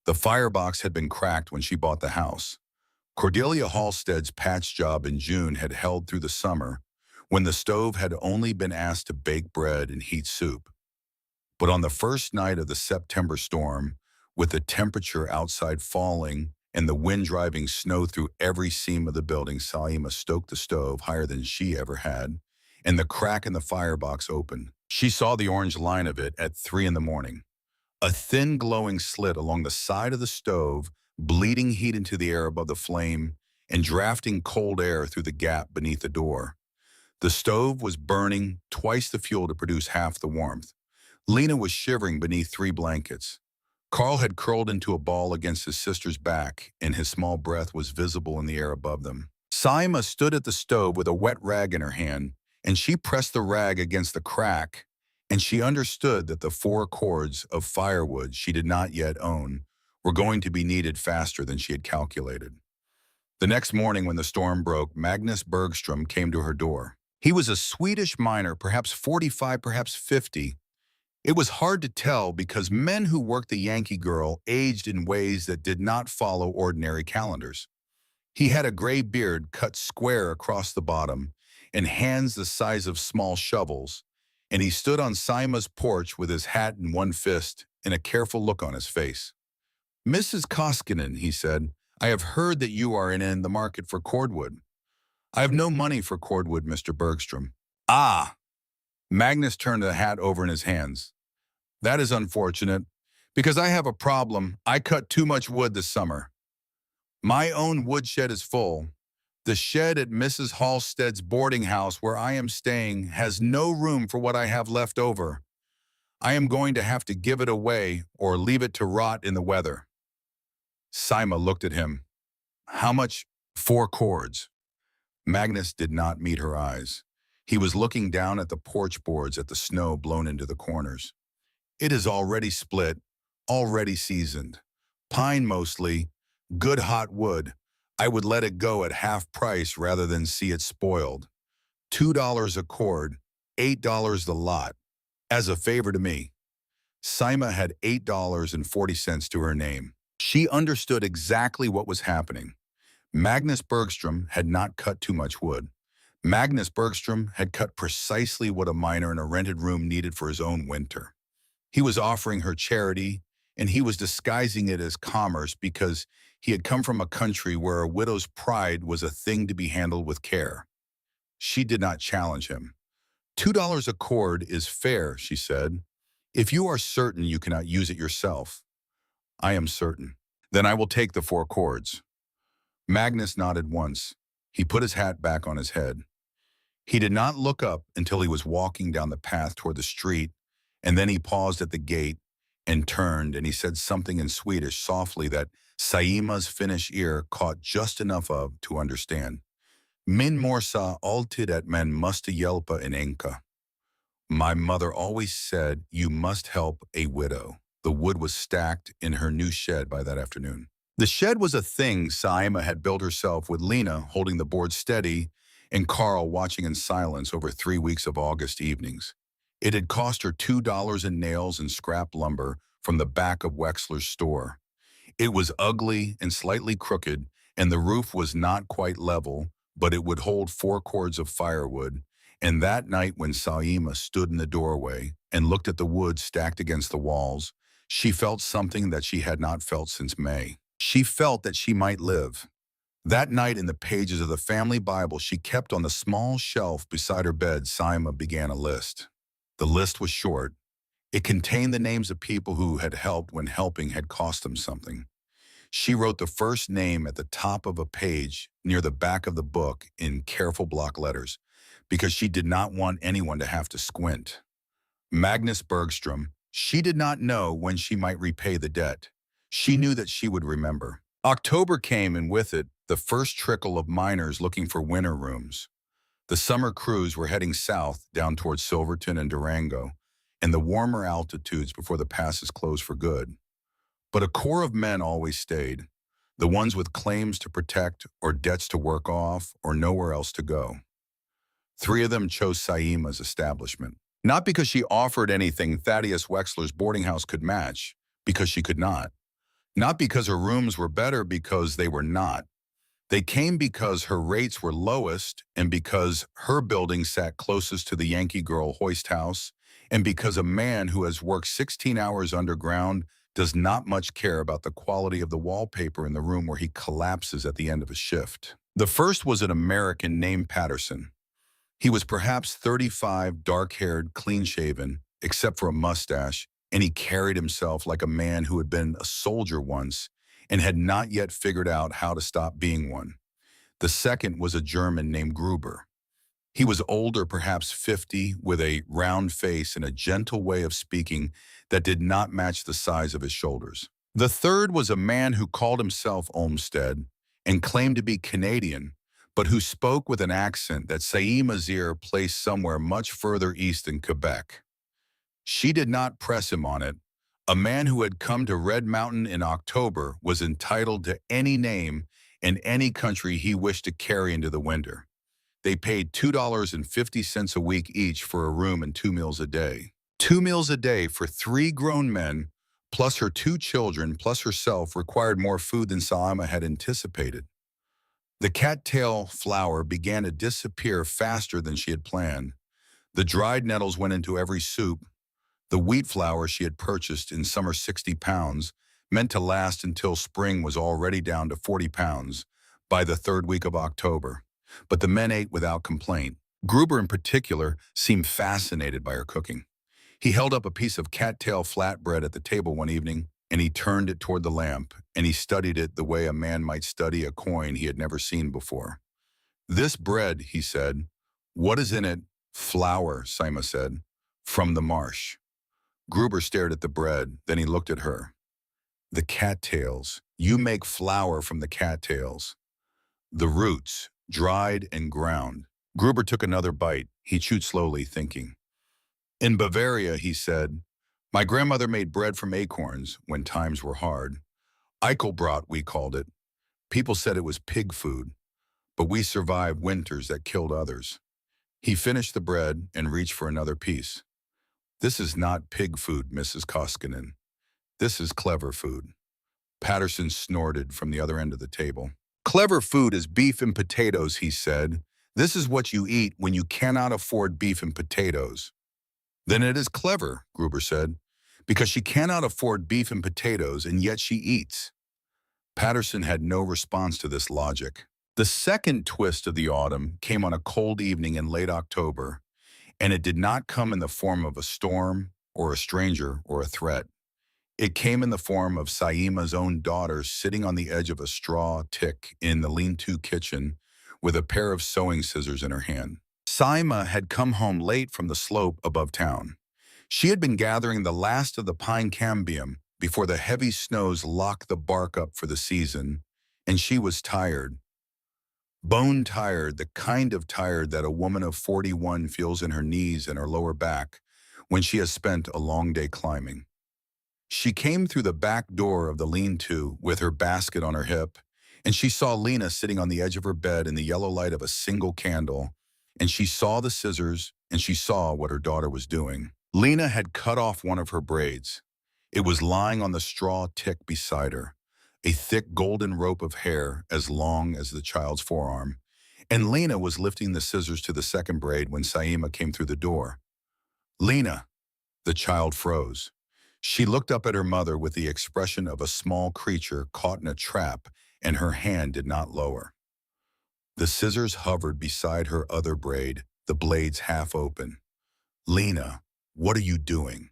The firebox had been cracked when she bought the house. Cordelia Halstead's patch job in June had held through the summer, when the stove had only been asked to bake bread and heat soup. But on the first night of the September storm, with the temperature outside falling and the wind driving snow through every seam of the building. Saima stoked the stove higher than she ever had, and the crack in the firebox opened. She saw the orange line of it at 3 in the morning. A thin glowing slit along the side of the stove, bleeding heat into the air above the flame, and drafting cold air through the gap beneath the door. The stove was burning twice the fuel to produce half the warmth. Lena was shivering beneath 3 blankets. Carl had curled into a ball against his sister's back, and his small breath was visible in the air above them. Saima stood at the stove with a wet rag in her hand, and she pressed the rag against the crack, and she understood that the 4 cords of firewood she did not yet own were going to be needed faster than she had calculated. The next morning when the storm broke, Magnus Bergstrom came to her door. He was a Swedish miner, perhaps 45, perhaps 50. It was hard to tell because men who worked the Yankee Girl aged in ways that did not follow ordinary calendars. He had a gray beard cut square across the bottom and hands the size of small shovels, and he stood on Saima's porch with his hat in one fist and a careful look on his face. "Mrs. Koskinen," he said, "I have heard that you are in the market for cordwood." "I have no money for cordwood, Mr. Bergstrom." "Ah!" Magnus turned the hat over in his hands. "That is unfortunate, because I have a problem. I cut too much wood this summer. My own woodshed is full. The shed at Mrs. Halstead's boarding house where I am staying has no room for what I have left over. I am going to have to give it away or leave it to rot in the weather." Saima looked at him. "How much?" "4 cords." Magnus did not meet her eyes. He was looking down at the porch boards at the snow blown into the corners. "It is already split, already seasoned. Pine mostly, good hot wood. I would let it go at half price rather than see it spoiled. $2 a cord, $8 the lot. As a favor to me." Saima had $8.40 to her name. She understood exactly what was happening. Magnus Bergstrom had not cut too much wood. Magnus Bergstrom had cut precisely what a miner in a rented room needed for his own winter. He was offering her charity, and he was disguising it as commerce because he had come from a country where a widow's pride was a thing to be handled with care. She did not challenge him. $2 a cord is fair," she said. "If you are certain you cannot use it yourself." "I am certain." "Then I will take the 4 cords." Magnus nodded once. He put his hat back on his head. He did not look up until he was walking down the path toward the street, and then he paused at the gate and turned, and he said something in Swedish softly that Saima's Finnish ear caught just enough of to understand. "Min morsa alltid att man måste hjälpa en änka." My mother always said you must help a widow. The wood was stacked in her new shed by that afternoon. The shed was a thing Saima had built herself with Lena holding the board steady and Carl watching in silence over 3 weeks of August evenings. It had cost her $2 in nails and scrap lumber from the back of Wexler's store. It was ugly and slightly crooked, and the roof was not quite level, but it would hold 4 cords of firewood. And that night when Saima stood in the doorway and looked at the wood stacked against the walls, she felt something that she had not felt since May. She felt that she might live. That night in the pages of the family Bible she kept on the small shelf beside her bed, Saima began a list. The list was short. It contained the names of people who had helped when helping had cost them something. She wrote the first name at the top of a page near the back of the book in careful block letters because she did not want anyone to have to squint. Magnus Bergstrom. She did not know when she might repay the debt. She knew that she would remember. October came, and with it, the first trickle of miners looking for winter rooms. The summer crews were heading south down towards Silverton and Durango, and the warmer altitudes before the passes closed for good. But a core of men always stayed, the ones with claims to protect or debts to work off or nowhere else to go. 3 of them chose Saima's establishment. Not because she offered anything Thaddeus Wexler's boarding house could match, because she could not. Not because her rooms were better, because they were not. They came because her rates were lowest, and because her building sat closest to the Yankee Girl hoist house, and because a man who has worked 16 hours underground does not much care about the quality of the wallpaper in the room where he collapses at the end of a shift. The first was an American named Patterson. He was perhaps 35, dark-haired, clean-shaven, except for a mustache, and he carried himself like a man who had been a soldier once and had not yet figured out how to stop being one. The second was a German named Gruber. He was older, perhaps 50, with a round face and a gentle way of speaking that did not match the size of his shoulders. The third was a man who called himself Olmsted and claimed to be Canadian, but who spoke with an accent that Saïma Azir placed somewhere much further east in Quebec. She did not press him on it. A man who had come to Red Mountain in October was entitled to any name in any country he wished to carry into the winter. They paid $2.50 a week each for a room and 2 meals a day. 2 meals a day for 3 grown men, plus her 2 children, plus herself, required more food than Saïma had anticipated. The cattail flour began to disappear faster than she had planned. The dried nettles went into every soup. The wheat flour she had purchased in summer 60 pounds, meant to last until spring, was already down to 40 pounds by the 3rd week of October. But the men ate without complaint. Gruber in particular seemed fascinated by her cooking. He held up a piece of cattail flatbread at the table one evening, and he turned it toward the lamp, and he studied it the way a man might study a coin he had never seen before. "This bread," he said. "What is in it?" "Flour," Saïma said. "From the marsh." Gruber stared at the bread, then he looked at her. "The cattails. You make flour from the cattails." "The roots, dried and ground." Gruber took another bite. He chewed slowly, thinking. "In Bavaria," he said, "my grandmother made bread from acorns when times were hard. Eichelbrot, we called it. People said it was pig food, but we survived winters that killed others." He finished the bread and reached for another piece. "This is not pig food, Mrs. Koskinen. This is clever food." Patterson snorted from the other end of the table. "Clever food is beef and potatoes," he said. "This is what you eat when you cannot afford beef and potatoes." "Then it is clever," Gruber said, "because she cannot afford beef and potatoes, and yet she eats." Patterson had no response to this logic. The second twist of the autumn came on a cold evening in late October, and it did not come in the form of a storm or a stranger or a threat. It came in the form of Saïma's own daughter sitting on the edge of a straw tick in the lean-to kitchen with a pair of sewing scissors in her hand. Saïma had come home late from the slope above town. She had been gathering the last of the pine cambium before the heavy snows locked the bark up for the season, and she was tired. Bone tired, the kind of tired that a woman of 41 feels in her knees and her lower back when she has spent a long day climbing. She came through the back door of the lean-to with her basket on her hip, and she saw Lena sitting on the edge of her bed in the yellow light of a single candle, and she saw the scissors, and she saw what her daughter was doing. Lena had cut off one of her braids. It was lying on the straw tick beside her, a thick golden rope of hair as long as the child's forearm, and Lena was lifting the scissors to the second braid when Saïma came through the door. "Lena!" The child froze. She looked up at her mother with the expression of a small creature caught in a trap, and her hand did not lower. The scissors hovered beside her other braid, the blades half open. "Lena, what are you doing?"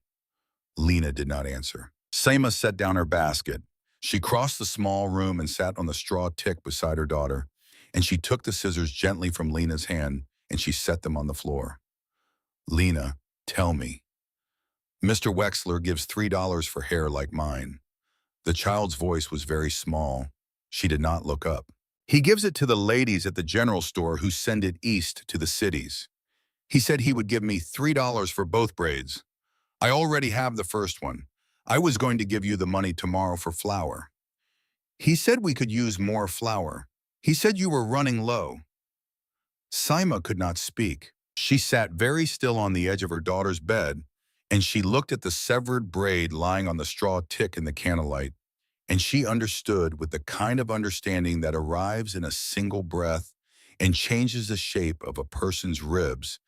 Lena did not answer. Saïma set down her basket. She crossed the small room and sat on the straw tick beside her daughter, and she took the scissors gently from Lena's hand, and she set them on the floor. "Lena, tell me." "Mr. Wexler gives $3 for hair like mine." The child's voice was very small. She did not look up. "He gives it to the ladies at the general store who send it east to the cities. He said he would give me $3 for both braids. I already have the first one. I was going to give you the money tomorrow for flour. He said we could use more flour. He said you were running low." Saïma could not speak. She sat very still on the edge of her daughter's bed, and she looked at the severed braid lying on the straw tick in the candlelight, and she understood with the kind of understanding that arrives in a single breath and changes the shape of a person's ribs,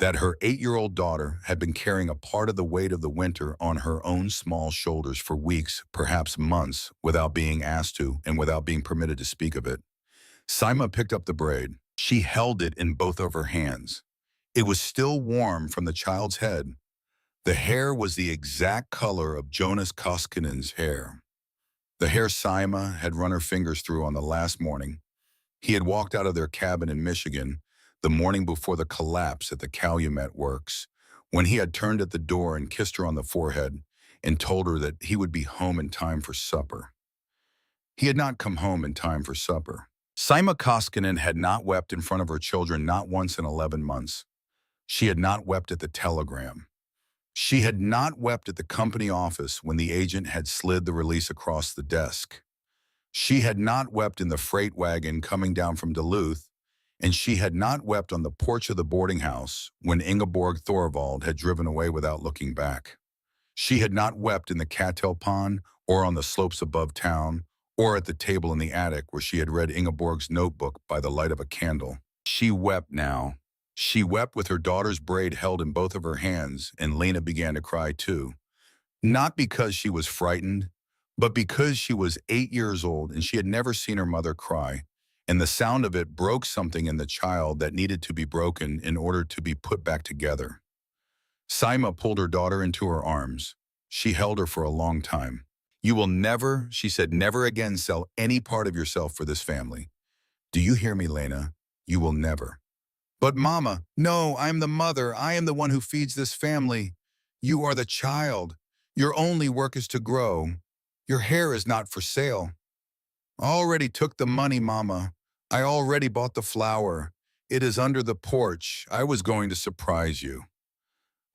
that her 8-year-old daughter had been carrying a part of the weight of the winter on her own small shoulders for weeks, perhaps months, without being asked to and without being permitted to speak of it. Saima picked up the braid. She held it in both of her hands. It was still warm from the child's head. The hair was the exact color of Jonas Koskinen's hair. The hair Saima had run her fingers through on the last morning. He had walked out of their cabin in Michigan the morning before the collapse at the Calumet Works, when he had turned at the door and kissed her on the forehead and told her that he would be home in time for supper. He had not come home in time for supper. Saima Koskinen had not wept in front of her children not once in 11 months. She had not wept at the telegram. She had not wept at the company office when the agent had slid the release across the desk. She had not wept in the freight wagon coming down from Duluth, and she had not wept on the porch of the boarding house when Ingeborg Thorvald had driven away without looking back. She had not wept in the cattail pond or on the slopes above town or at the table in the attic where she had read Ingeborg's notebook by the light of a candle. She wept now. She wept with her daughter's braid held in both of her hands, and Lena began to cry too. Not because she was frightened, but because she was 8 years old and she had never seen her mother cry, and the sound of it broke something in the child that needed to be broken in order to be put back together. Saima pulled her daughter into her arms. She held her for a long time. "You will never," she said, "never again sell any part of yourself for this family. Do you hear me, Lena? You will never." "But Mama, no, I am the mother. I am the one who feeds this family. You are the child. Your only work is to grow. Your hair is not for sale." "I already took the money, Mama. I already bought the flour. It is under the porch. I was going to surprise you."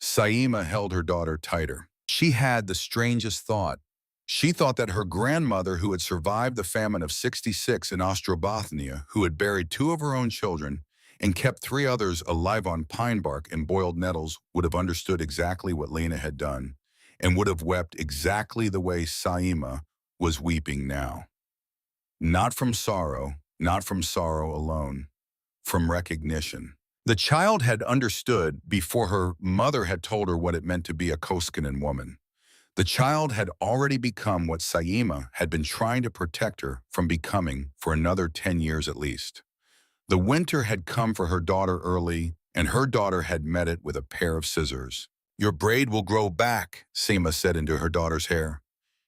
Saima held her daughter tighter. She had the strangest thought. She thought that her grandmother, who had survived the famine of '66 in Ostrobothnia, who had buried 2 of her own children and kept 3 others alive on pine bark and boiled nettles, would have understood exactly what Lena had done and would have wept exactly the way Saima was weeping now. Not from sorrow alone, from recognition. The child had understood before her mother had told her what it meant to be a Koskinen woman. The child had already become what Saima had been trying to protect her from becoming for another 10 years at least. The winter had come for her daughter early, and her daughter had met it with a pair of scissors. "Your braid will grow back," Saima said into her daughter's hair.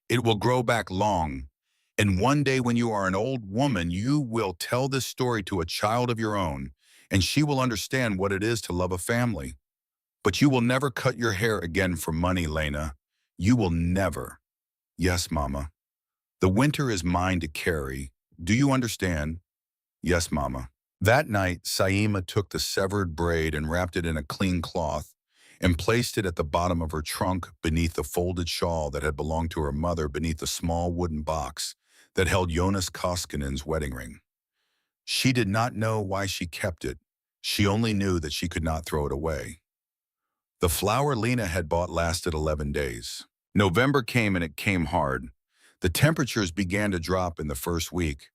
"It will grow back long. And one day when you are an old woman, you will tell this story to a child of your own, and she will understand what it is to love a family. But you will never cut your hair again for money, Lena. You will never." "Yes, Mama. The winter is mine to carry. Do you understand?" "Yes, Mama." That night, Saima took the severed braid and wrapped it in a clean cloth and placed it at the bottom of her trunk beneath the folded shawl that had belonged to her mother beneath the small wooden box that held Jonas Koskinen's wedding ring. She did not know why she kept it. She only knew that she could not throw it away. The flour Lena had bought lasted 11 days. November came and it came hard. The temperatures began to drop in the first week.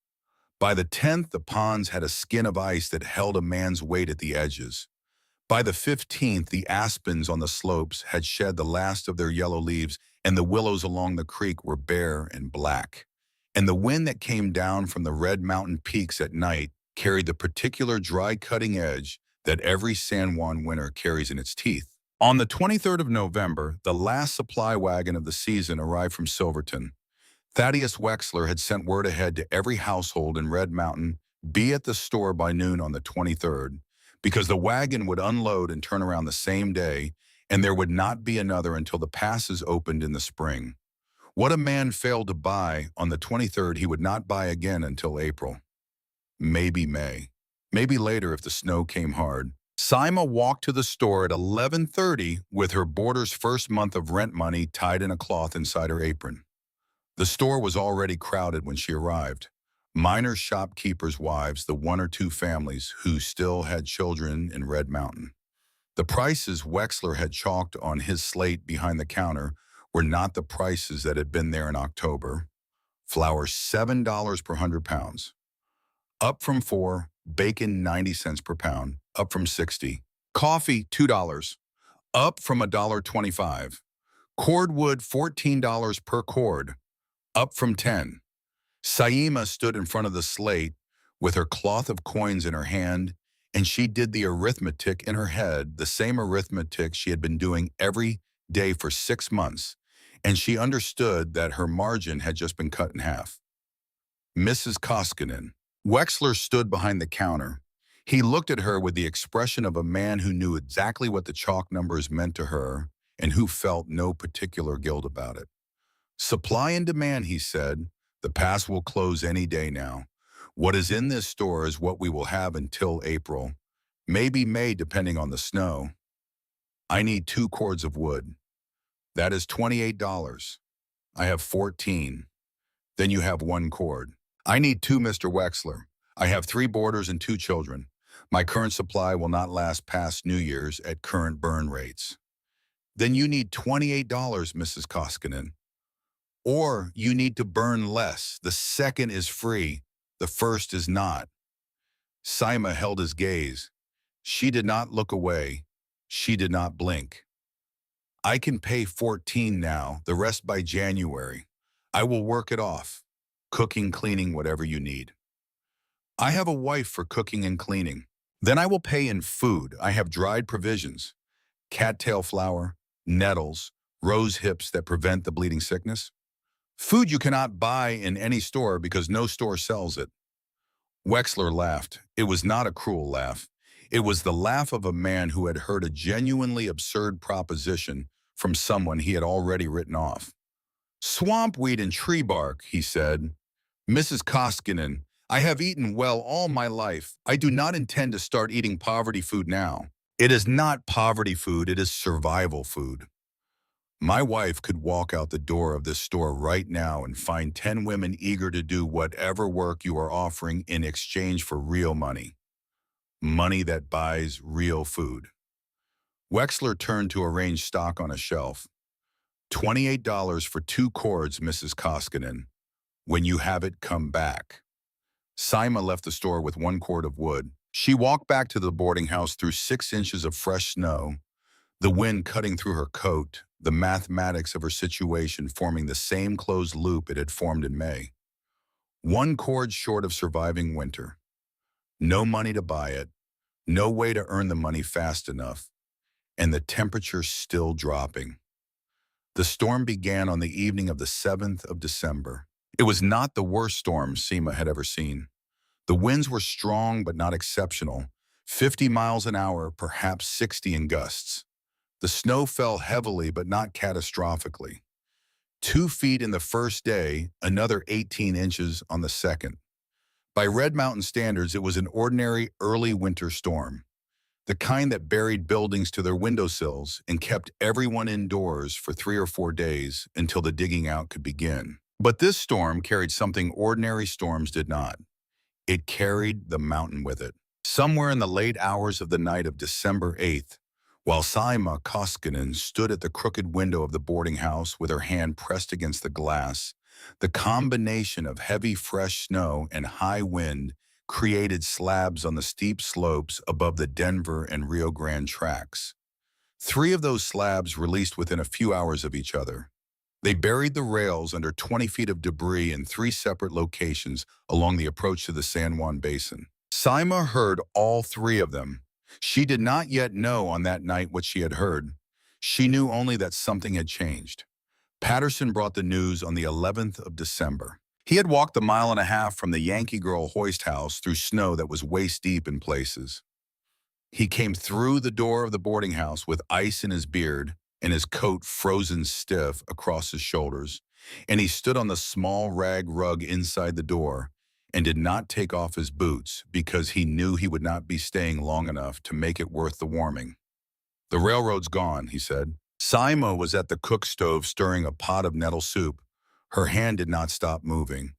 By the 10th, the ponds had a skin of ice that held a man's weight at the edges. By the 15th, the aspens on the slopes had shed the last of their yellow leaves, and the willows along the creek were bare and black. And the wind that came down from the red mountain peaks at night carried the particular dry cutting edge that every San Juan winter carries in its teeth. On the 23rd of November, the last supply wagon of the season arrived from Silverton. Thaddeus Wexler had sent word ahead to every household in Red Mountain, be at the store by noon on the 23rd, because the wagon would unload and turn around the same day, and there would not be another until the passes opened in the spring. What a man failed to buy on the 23rd, he would not buy again until April. Maybe May. Maybe later if the snow came hard. Saima walked to the store at 11:30 with her boarder's first month of rent money tied in a cloth inside her apron. The store was already crowded when she arrived. Minor shopkeepers' wives, the 1 or 2 families who still had children in Red Mountain. The prices Wexler had chalked on his slate behind the counter were not the prices that had been there in October. Flour $7 per 100 pounds. Up from 4, bacon 90 cents per pound, up from 60. Coffee, $2, up from $1.25. Cordwood, $14 per cord, up from 10. Saima stood in front of the slate with her cloth of coins in her hand, and she did the arithmetic in her head, the same arithmetic she had been doing every day for 6 months, and she understood that her margin had just been cut in half. Mrs. Koskinen. Wexler stood behind the counter. He looked at her with the expression of a man who knew exactly what the chalk numbers meant to her and who felt no particular guilt about it. Supply and demand, he said. The pass will close any day now. What is in this store is what we will have until April, maybe May depending on the snow. I need 2 cords of wood. That is $28. I have 14. Then you have 1 cord. I need 2, Mr. Wexler. I have 3 boarders and 2 children. My current supply will not last past New Year's at current burn rates. Then you need $28, Mrs. Koskinen. Or you need to burn less. The second is free. The first is not. Saima held his gaze. She did not look away. She did not blink. I can pay 14 now, the rest by January. I will work it off. Cooking, cleaning, whatever you need. I have a wife for cooking and cleaning. Then I will pay in food. I have dried provisions, cattail flour, nettles, rose hips that prevent the bleeding sickness. Food you cannot buy in any store because no store sells it. Wexler laughed. It was not a cruel laugh. It was the laugh of a man who had heard a genuinely absurd proposition from someone he had already written off. Swamp weed and tree bark, he said. Mrs. Koskinen, I have eaten well all my life. I do not intend to start eating poverty food now. It is not poverty food, it is survival food. My wife could walk out the door of this store right now and find 10 women eager to do whatever work you are offering in exchange for real money. Money that buys real food. Wexler turned to arrange stock on a shelf. $28 for 2 cords, Mrs. Koskinen. When you have it, come back. Saima left the store with 1 cord of wood. She walked back to the boarding house through 6 inches of fresh snow, the wind cutting through her coat, the mathematics of her situation forming the same closed loop it had formed in May. 1 cord short of surviving winter. No money to buy it, no way to earn the money fast enough, and the temperature still dropping. The storm began on the evening of the 7th of December. It was not the worst storm Saima had ever seen. The winds were strong but not exceptional, 50 miles an hour, perhaps 60 in gusts. The snow fell heavily but not catastrophically. 2 feet in the first day, another 18 inches on the second. By Red Mountain standards, it was an ordinary early winter storm, the kind that buried buildings to their windowsills and kept everyone indoors for 3 or 4 days until the digging out could begin. But this storm carried something ordinary storms did not. It carried the mountain with it. Somewhere in the late hours of the night of December 8th, while Saima Koskinen stood at the crooked window of the boarding house with her hand pressed against the glass, the combination of heavy fresh snow and high wind created slabs on the steep slopes above the Denver and Rio Grande tracks. 3 of those slabs released within a few hours of each other. They buried the rails under 20 feet of debris in 3 separate locations along the approach to the San Juan Basin. Saima heard all 3 of them. She did not yet know on that night what she had heard. She knew only that something had changed. Patterson brought the news on the 11th of December. He had walked the 1.5 miles from the Yankee Girl hoist house through snow that was waist-deep in places. He came through the door of the boarding house with ice in his beard and his coat frozen stiff across his shoulders, and he stood on the small rag rug inside the door and did not take off his boots because he knew he would not be staying long enough to make it worth the warming. The railroad's gone, he said. Saima was at the cook stove stirring a pot of nettle soup. Her hand did not stop moving.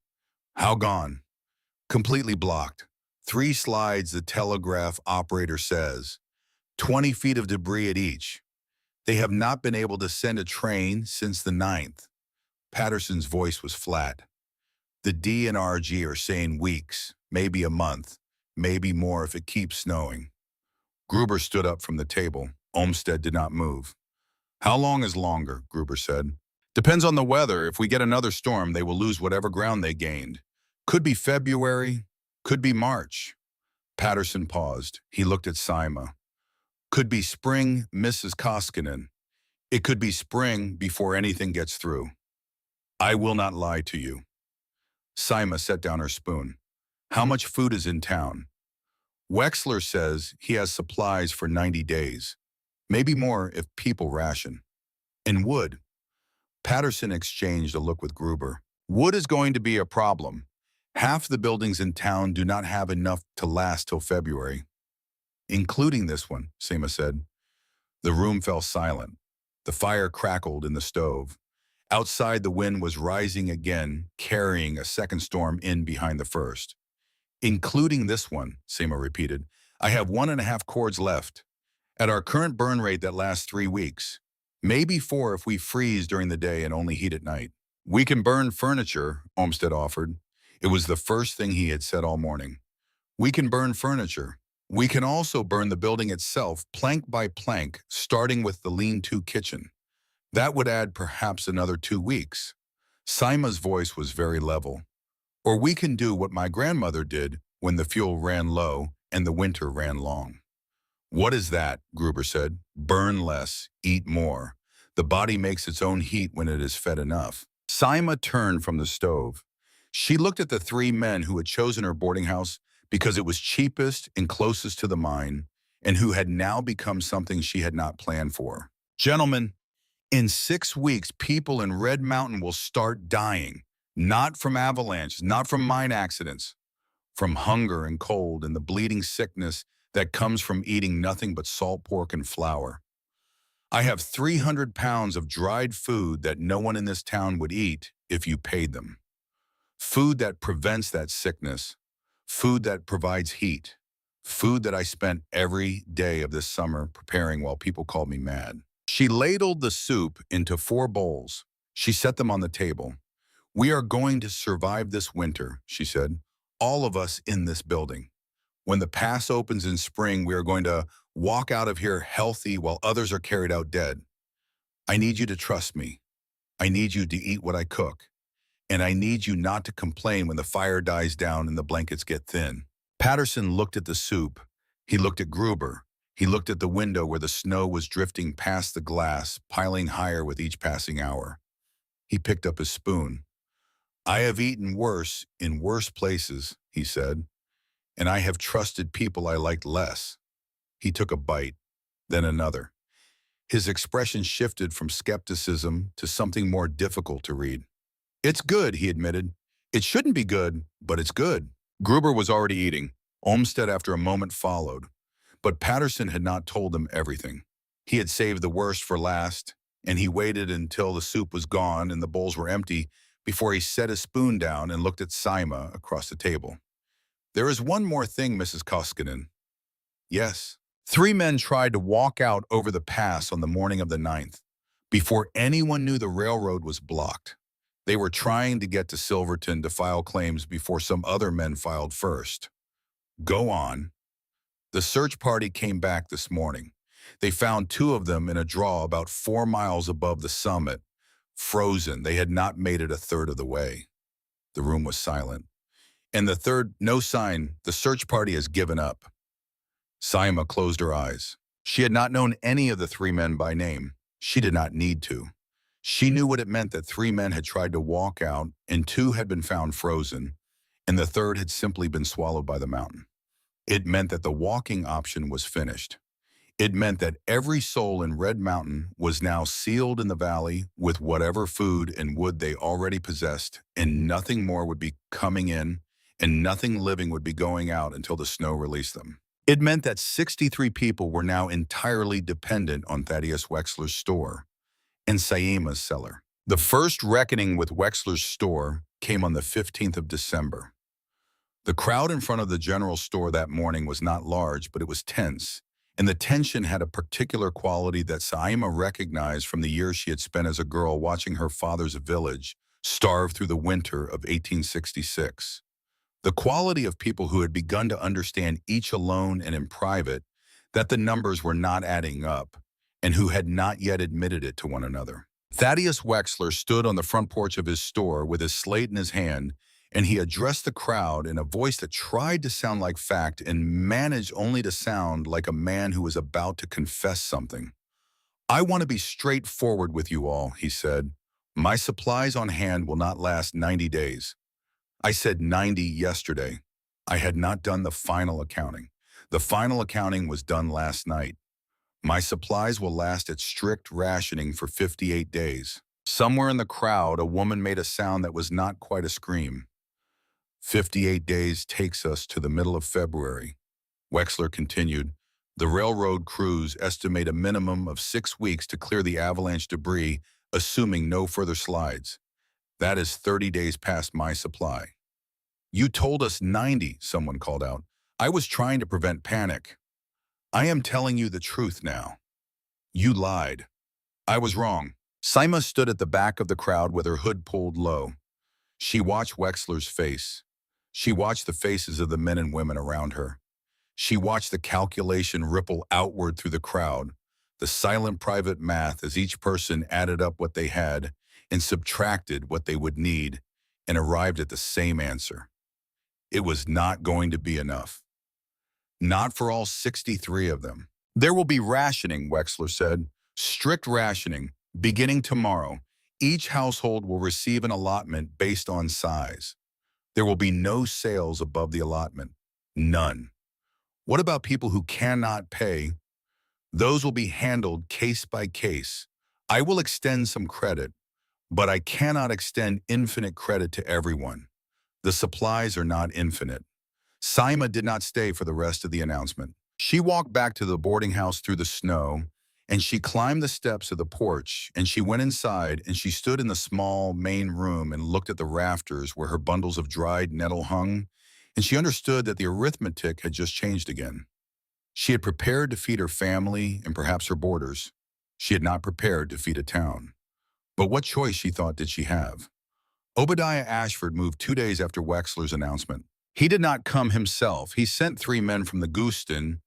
How gone? Completely blocked. 3 slides, the telegraph operator says. 20 feet of debris at each. They have not been able to send a train since the 9th. Patterson's voice was flat. The DNRG are saying weeks, maybe a month, maybe more if it keeps snowing. Gruber stood up from the table. Olmsted did not move. How long is longer? Gruber said. Depends on the weather. If we get another storm, they will lose whatever ground they gained. Could be February, could be March. Patterson paused. He looked at Sima. Could be spring, Mrs. Koskinen. It could be spring before anything gets through. I will not lie to you. Sima set down her spoon. How much food is in town? Wexler says he has supplies for 90 days. Maybe more if people ration. And wood. Patterson exchanged a look with Gruber. Wood is going to be a problem. Half the buildings in town do not have enough to last till February. Including this one, Sima said. The room fell silent. The fire crackled in the stove. Outside, the wind was rising again, carrying a second storm in behind the first. Including this one, Sima repeated. I have 1.5 cords left. At our current burn rate that lasts 3 weeks. Maybe 4 if we freeze during the day and only heat at night. We can burn furniture, Olmsted offered. It was the first thing he had said all morning. We can burn furniture. We can also burn the building itself, plank by plank, starting with the lean-to kitchen. That would add perhaps another 2 weeks. Sima's voice was very level. Or we can do what my grandmother did when the fuel ran low and the winter ran long. What is that? Gruber said. Burn less, eat more. The body makes its own heat when it is fed enough. Sima turned from the stove. She looked at the 3 men who had chosen her boarding house because it was cheapest and closest to the mine, and who had now become something she had not planned for. Gentlemen, in 6 weeks, people in Red Mountain will start dying, not from avalanches, not from mine accidents, from hunger and cold and the bleeding sickness that comes from eating nothing but salt pork and flour. I have 300 pounds of dried food that no one in this town would eat if you paid them. Food that prevents that sickness, food that provides heat, food that I spent every day of this summer preparing while people called me mad. She ladled the soup into 4 bowls. She set them on the table. We are going to survive this winter, she said, all of us in this building. When the pass opens in spring, we are going to walk out of here healthy while others are carried out dead. I need you to trust me. I need you to eat what I cook. And I need you not to complain when the fire dies down and the blankets get thin. Patterson looked at the soup. He looked at Gruber. He looked at the window where the snow was drifting past the glass, piling higher with each passing hour. He picked up his spoon. I have eaten worse in worse places, he said, and I have trusted people I liked less. He took a bite, then another. His expression shifted from skepticism to something more difficult to read. It's good, he admitted. It shouldn't be good, but it's good. Gruber was already eating. Olmsted, after a moment, followed. But Patterson had not told them everything. He had saved the worst for last, and he waited until the soup was gone and the bowls were empty before he set his spoon down and looked at Sima across the table. There is one more thing, Mrs. Koskinen. Yes. 3 men tried to walk out over the pass on the morning of the 9th, before anyone knew the railroad was blocked. They were trying to get to Silverton to file claims before some other men filed first. Go on. The search party came back this morning. They found 2 of them in a draw about 4 miles above the summit, frozen. They had not made it a third of the way. The room was silent. And the third, no sign. The search party has given up. Sima closed her eyes. She had not known any of the 3 men by name. She did not need to. She knew what it meant that 3 men had tried to walk out and 2 had been found frozen, and the third had simply been swallowed by the mountain. It meant that the walking option was finished. It meant that every soul in Red Mountain was now sealed in the valley with whatever food and wood they already possessed, and nothing more would be coming in, and nothing living would be going out until the snow released them. It meant that 63 people were now entirely dependent on Thaddeus Wexler's store and Sima's cellar. The first reckoning with Wexler's store came on the 15th of December. The crowd in front of the general store that morning was not large, but it was tense, and the tension had a particular quality that Sima recognized from the years she had spent as a girl watching her father's village starve through the winter of 1866. The quality of people who had begun to understand each alone and in private that the numbers were not adding up, and who had not yet admitted it to one another. Thaddeus Wexler stood on the front porch of his store with his slate in his hand, and he addressed the crowd in a voice that tried to sound like fact and managed only to sound like a man who was about to confess something. "I want to be straightforward with you all," he said. "My supplies on hand will not last 90 days. I said 90 yesterday. I had not done the final accounting. The final accounting was done last night. My supplies will last at strict rationing for 58 days." Somewhere in the crowd, a woman made a sound that was not quite a scream. "58 days takes us to the middle of February." Wexler continued. "The railroad crews estimate a minimum of 6 weeks to clear the avalanche debris, assuming no further slides. That is 30 days past my supply." "You told us 90, someone called out. "I was trying to prevent panic." "I am telling you the truth now." "You lied." "I was wrong." Sima stood at the back of the crowd with her hood pulled low. She watched Wexler's face. She watched the faces of the men and women around her. She watched the calculation ripple outward through the crowd, the silent private math as each person added up what they had and subtracted what they would need and arrived at the same answer. It was not going to be enough. Not for all 63 of them. "There will be rationing," Wexler said. "Strict rationing, beginning tomorrow. Each household will receive an allotment based on size. There will be no sales above the allotment. None. What about people who cannot pay? Those will be handled case by case. I will extend some credit, but I cannot extend infinite credit to everyone. The supplies are not infinite." Sima did not stay for the rest of the announcement. She walked back to the boarding house through the snow, and she climbed the steps of the porch, and she went inside, and she stood in the small main room and looked at the rafters where her bundles of dried nettle hung, and she understood that the arithmetic had just changed again. She had prepared to feed her family and perhaps her boarders. She had not prepared to feed a town. But what choice, she thought, did she have? Obadiah Ashford moved 2 days after Wexler's announcement. He did not come himself. He sent 3 men from the Gooston.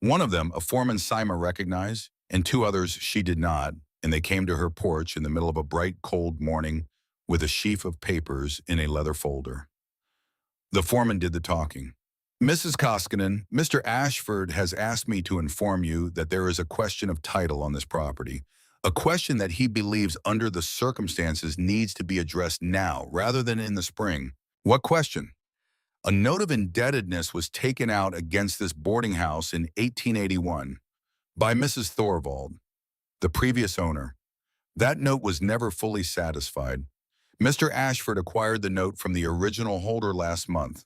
One of them, a foreman Sima recognized, and 2 others she did not, and they came to her porch in the middle of a bright, cold morning with a sheaf of papers in a leather folder. The foreman did the talking. "Mrs. Koskinen, Mr. Ashford has asked me to inform you that there is a question of title on this property, a question that he believes under the circumstances needs to be addressed now rather than in the spring." "What question?" "A note of indebtedness was taken out against this boarding house in 1881 by Mrs. Thorvald, the previous owner. That note was never fully satisfied. Mr. Ashford acquired the note from the original holder last month.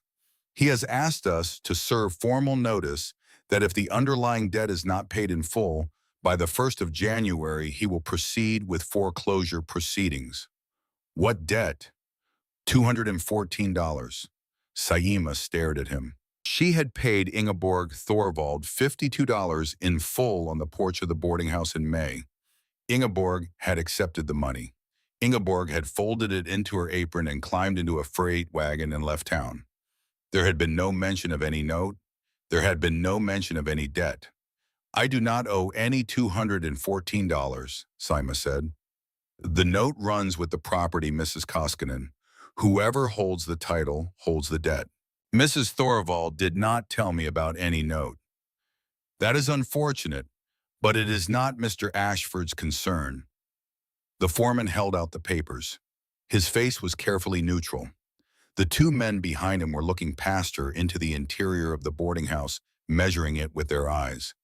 He has asked us to serve formal notice that if the underlying debt is not paid in full, by the 1st of January, he will proceed with foreclosure proceedings." "What debt?" $214. Saima stared at him. She had paid Ingeborg Thorvald $52 in full on the porch of the boarding house in May. Ingeborg had accepted the money. Ingeborg had folded it into her apron and climbed into a freight wagon and left town. There had been no mention of any note. There had been no mention of any debt. "I do not owe any $214, Sima said. "The note runs with the property, Mrs. Koskinen. Whoever holds the title holds the debt. Mrs. Thorvald did not tell me about any note. That is unfortunate, but it is not Mr. Ashford's concern." The foreman held out the papers. His face was carefully neutral. The 2 men behind him were looking past her into the interior of the boarding house, measuring it with their eyes.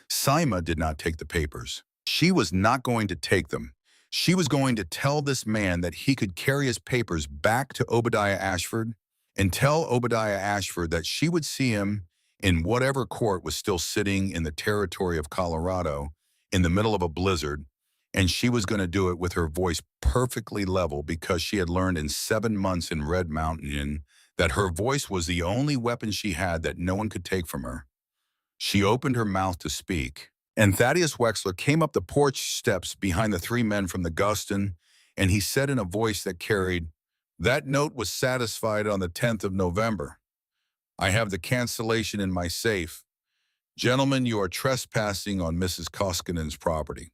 Sima did not take the papers. She was not going to take them. She was going to tell this man that he could carry his papers back to Obadiah Ashford and tell Obadiah Ashford that she would see him in whatever court was still sitting in the territory of Colorado in the middle of a blizzard, and she was going to do it with her voice perfectly level because she had learned in 7 months in Red Mountain that her voice was the only weapon she had that no one could take from her. She opened her mouth to speak, and Thaddeus Wexler came up the porch steps behind the 3 men from the Guston, and he said in a voice that carried, "That note was satisfied on the 10th of November. I have the cancellation in my safe. Gentlemen, you are trespassing on Mrs. Koskinen's property.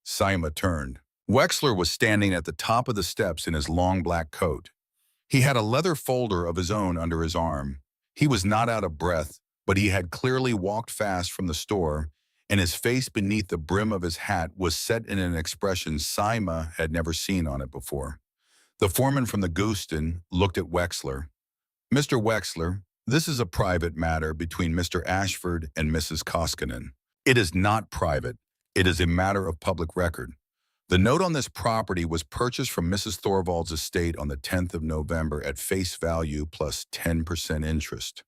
Saima turned. Wexler was standing at the top of the steps in his long black coat. He had a leather folder of his own under his arm. He was not out of breath, but he had clearly walked fast from the store, and his face beneath the brim of his hat was set in an expression Saima had never seen on it before. The foreman from the Gooston looked at Wexler. Mr. Wexler, this is a private matter between Mr. Ashford and Mrs. Koskinen. It is not private. It is a matter of public record. The note on this property was purchased from Mrs. Thorvald's estate on the 10th of November at face value plus 10% interest.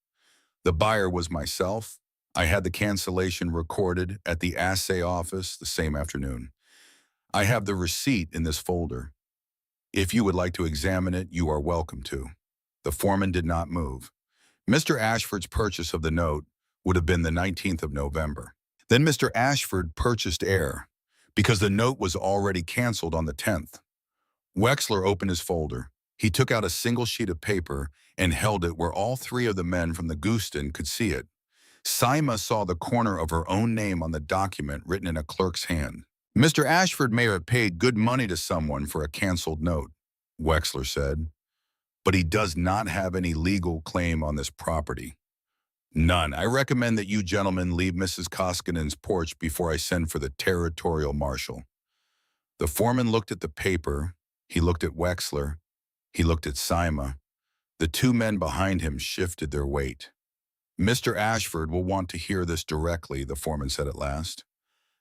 The buyer was myself. I had the cancellation recorded at the assay office the same afternoon. I have the receipt in this folder. If you would like to examine it, you are welcome to. The foreman did not move. Mr. Ashford's purchase of the note would have been the 19th of November. Then Mr. Ashford purchased air, because the note was already canceled on the 10th. Wexler opened his folder. He took out a single sheet of paper and held it where all three of the men from the Gooston could see it. Saima saw the corner of her own name on the document written in a clerk's hand. Mr. Ashford may have paid good money to someone for a canceled note, Wexler said, but he does not have any legal claim on this property. None. I recommend that you gentlemen leave Mrs. Koskinen's porch before I send for the territorial marshal. The foreman looked at the paper. He looked at Wexler. He looked at Saima. The two men behind him shifted their weight. Mr. Ashford will want to hear this directly, the foreman said at last.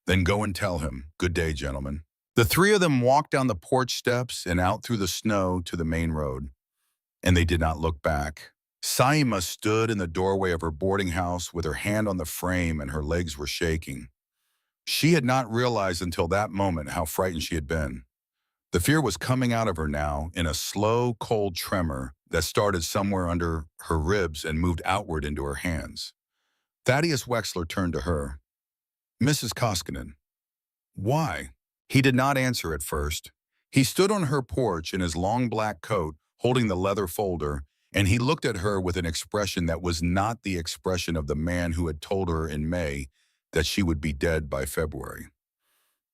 Then go and tell him. Good day, gentlemen. The three of them walked down the porch steps and out through the snow to the main road, and they did not look back. Saima stood in the doorway of her boarding house with her hand on the frame and her legs were shaking. She had not realized until that moment how frightened she had been. The fear was coming out of her now in a slow, cold tremor that started somewhere under her ribs and moved outward into her hands. Thaddeus Wexler turned to her. Mrs. Koskinen. Why? He did not answer at first. He stood on her porch in his long black coat, holding the leather folder, and he looked at her with an expression that was not the expression of the man who had told her in May that she would be dead by February.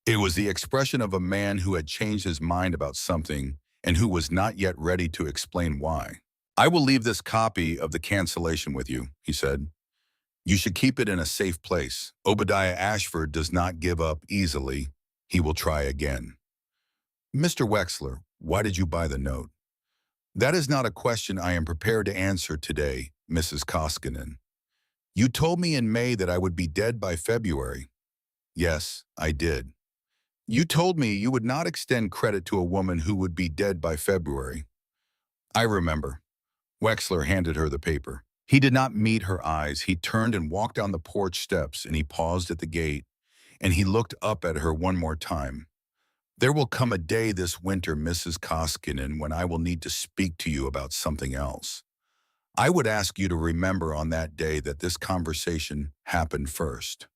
It was the expression of a man who had changed his mind about something and who was not yet ready to explain why. I will leave this copy of the cancellation with you, he said. You should keep it in a safe place. Obadiah Ashford does not give up easily. He will try again. Mr. Wexler, why did you buy the note? That is not a question I am prepared to answer today, Mrs. Koskinen. You told me in May that I would be dead by February. Yes, I did. You told me you would not extend credit to a woman who would be dead by February. I remember. Wexler handed her the paper. He did not meet her eyes. He turned and walked down the porch steps, and he paused at the gate, and he looked up at her one more time. There will come a day this winter, Mrs. Koskinen, when I will need to speak to you about something else. I would ask you to remember on that day that this conversation happened first.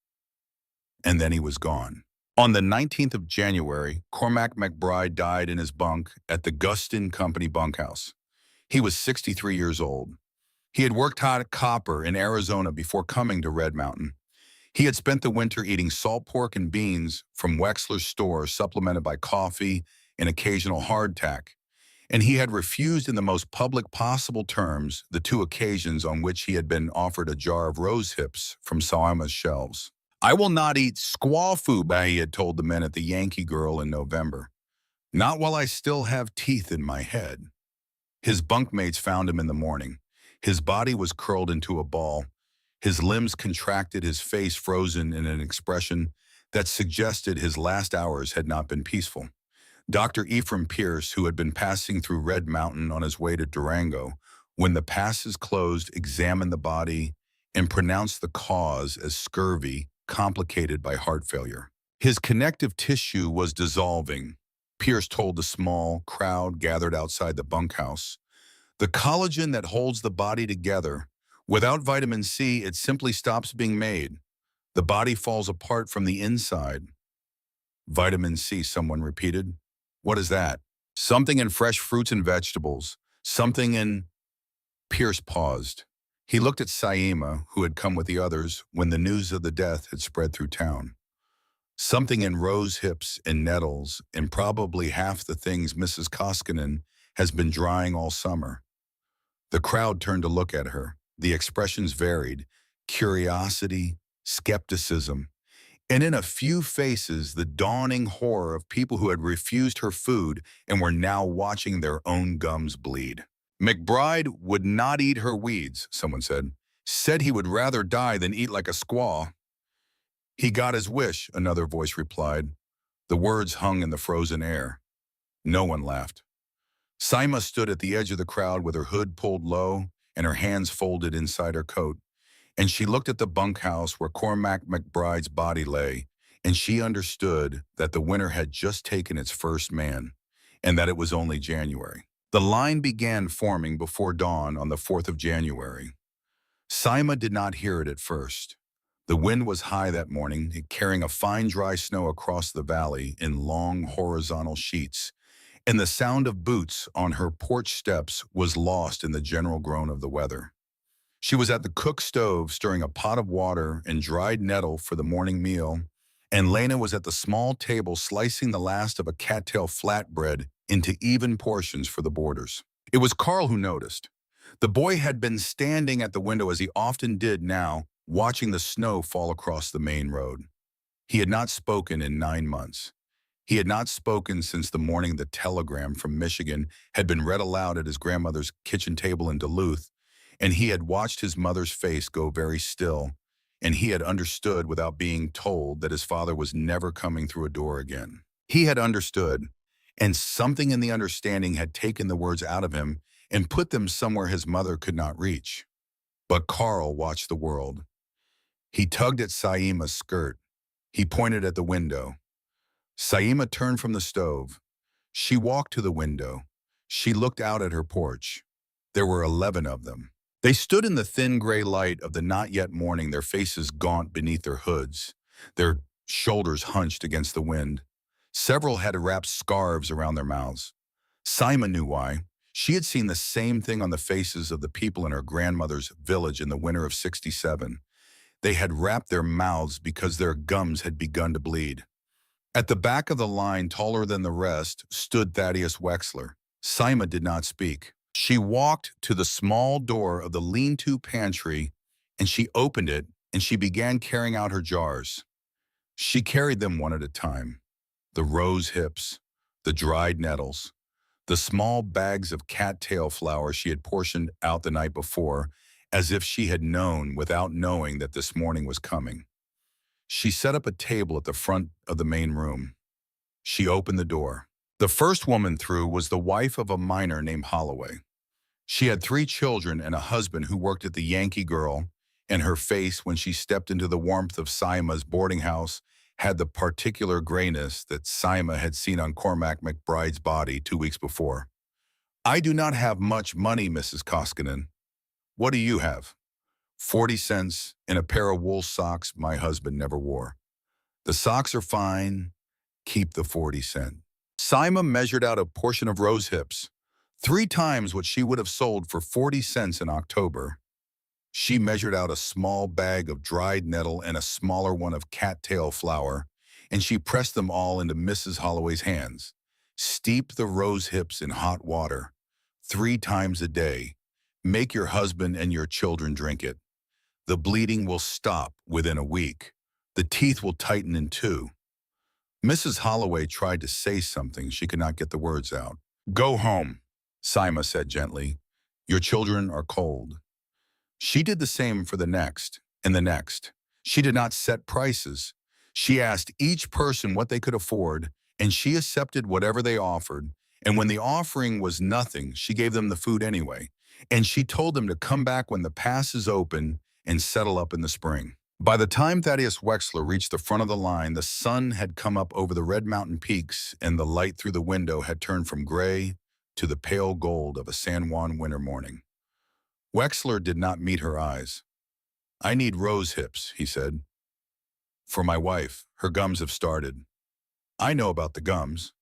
And then he was gone. On the 19th of January, Cormac McBride died in his bunk at the Gooston Company bunkhouse. He was 63 years old. He had worked hot copper in Arizona before coming to Red Mountain. He had spent the winter eating salt pork and beans from Wexler's store, supplemented by coffee and occasional hardtack, and he had refused in the most public possible terms the two occasions on which he had been offered a jar of rose hips from Saima's shelves. I will not eat squaw food, he had told the men at the Yankee Girl in November. Not while I still have teeth in my head. His bunkmates found him in the morning. His body was curled into a ball. His limbs contracted, his face frozen in an expression that suggested his last hours had not been peaceful. Dr. Ephraim Pierce, who had been passing through Red Mountain on his way to Durango, when the passes closed, examined the body and pronounced the cause as scurvy complicated by heart failure. His connective tissue was dissolving, Pierce told the small crowd gathered outside the bunkhouse. The collagen that holds the body together, without vitamin C, it simply stops being made. The body falls apart from the inside. Vitamin C, someone repeated. What is that? Something in fresh fruits and vegetables. Something in... Pierce paused. He looked at Saima, who had come with the others when the news of the death had spread through town. Something in rose hips and nettles, and probably half the things Mrs. Koskinen has been drying all summer. The crowd turned to look at her. The expressions varied: curiosity, skepticism, and in a few faces, the dawning horror of people who had refused her food and were now watching their own gums bleed. McBride would not eat her weeds, someone said. Said he would rather die than eat like a squaw. He got his wish, another voice replied. The words hung in the frozen air. No one laughed. Saima stood at the edge of the crowd with her hood pulled low and her hands folded inside her coat, and she looked at the bunkhouse where Cormac McBride's body lay, and she understood that the winter had just taken its first man, and that it was only January. The line began forming before dawn on the 4th of January. Saima did not hear it at first. The wind was high that morning, carrying a fine dry snow across the valley in long horizontal sheets, and the sound of boots on her porch steps was lost in the general groan of the weather. She was at the cook stove stirring a pot of water and dried nettle for the morning meal, and Lena was at the small table slicing the last of a cattail flatbread into even portions for the boarders. It was Carl who noticed. The boy had been standing at the window as he often did now, watching the snow fall across the main road. He had not spoken in 9 months. He had not spoken since the morning the telegram from Michigan had been read aloud at his grandmother's kitchen table in Duluth, and he had watched his mother's face go very still, and he had understood without being told that his father was never coming through a door again. He had understood, and something in the understanding had taken the words out of him and put them somewhere his mother could not reach. But Carl watched the world. He tugged at Saima's skirt. He pointed at the window. Saima turned from the stove. She walked to the window. She looked out at her porch. There were 11 of them. They stood in the thin gray light of the not yet morning, their faces gaunt beneath their hoods, their shoulders hunched against the wind. Several had wrapped scarves around their mouths. Saima knew why. She had seen the same thing on the faces of the people in her grandmother's village in the winter of '67. They had wrapped their mouths because their gums had begun to bleed. At the back of the line, taller than the rest, stood Thaddeus Wexler. Saima did not speak. She walked to the small door of the lean-to pantry, and she opened it, and she began carrying out her jars. She carried them one at a time. The rose hips, the dried nettles, the small bags of cattail flour she had portioned out the night before, as if she had known without knowing that this morning was coming. She set up a table at the front of the main room. She opened the door. The first woman through was the wife of a miner named Holloway. She had 3 children and a husband who worked at the Yankee Girl, and her face, when she stepped into the warmth of Saima's boarding house, had the particular grayness that Saima had seen on Cormac McBride's body 2 weeks before. I do not have much money, Mrs. Koskinen. What do you have? 40 cents and a pair of wool socks my husband never wore. The socks are fine. Keep the 40 cents. Saima measured out a portion of rose hips, 3 times what she would have sold for 40 cents in October. She measured out a small bag of dried nettle and a smaller one of cattail flour, and she pressed them all into Mrs. Holloway's hands. Steep the rose hips in hot water 3 times a day. Make your husband and your children drink it. The bleeding will stop within a week. The teeth will tighten in 2. Mrs. Holloway tried to say something. She could not get the words out. Go home, Saima said gently. Your children are cold. She did the same for the next and the next. She did not set prices. She asked each person what they could afford, and she accepted whatever they offered. And when the offering was nothing, she gave them the food anyway. And she told them to come back when the pass is open and settle up in the spring. By the time Thaddeus Wexler reached the front of the line, the sun had come up over the red mountain peaks, and the light through the window had turned from gray to the pale gold of a San Juan winter morning. Wexler did not meet her eyes. I need rose hips, he said. For my wife, her gums have started. I know about the gums.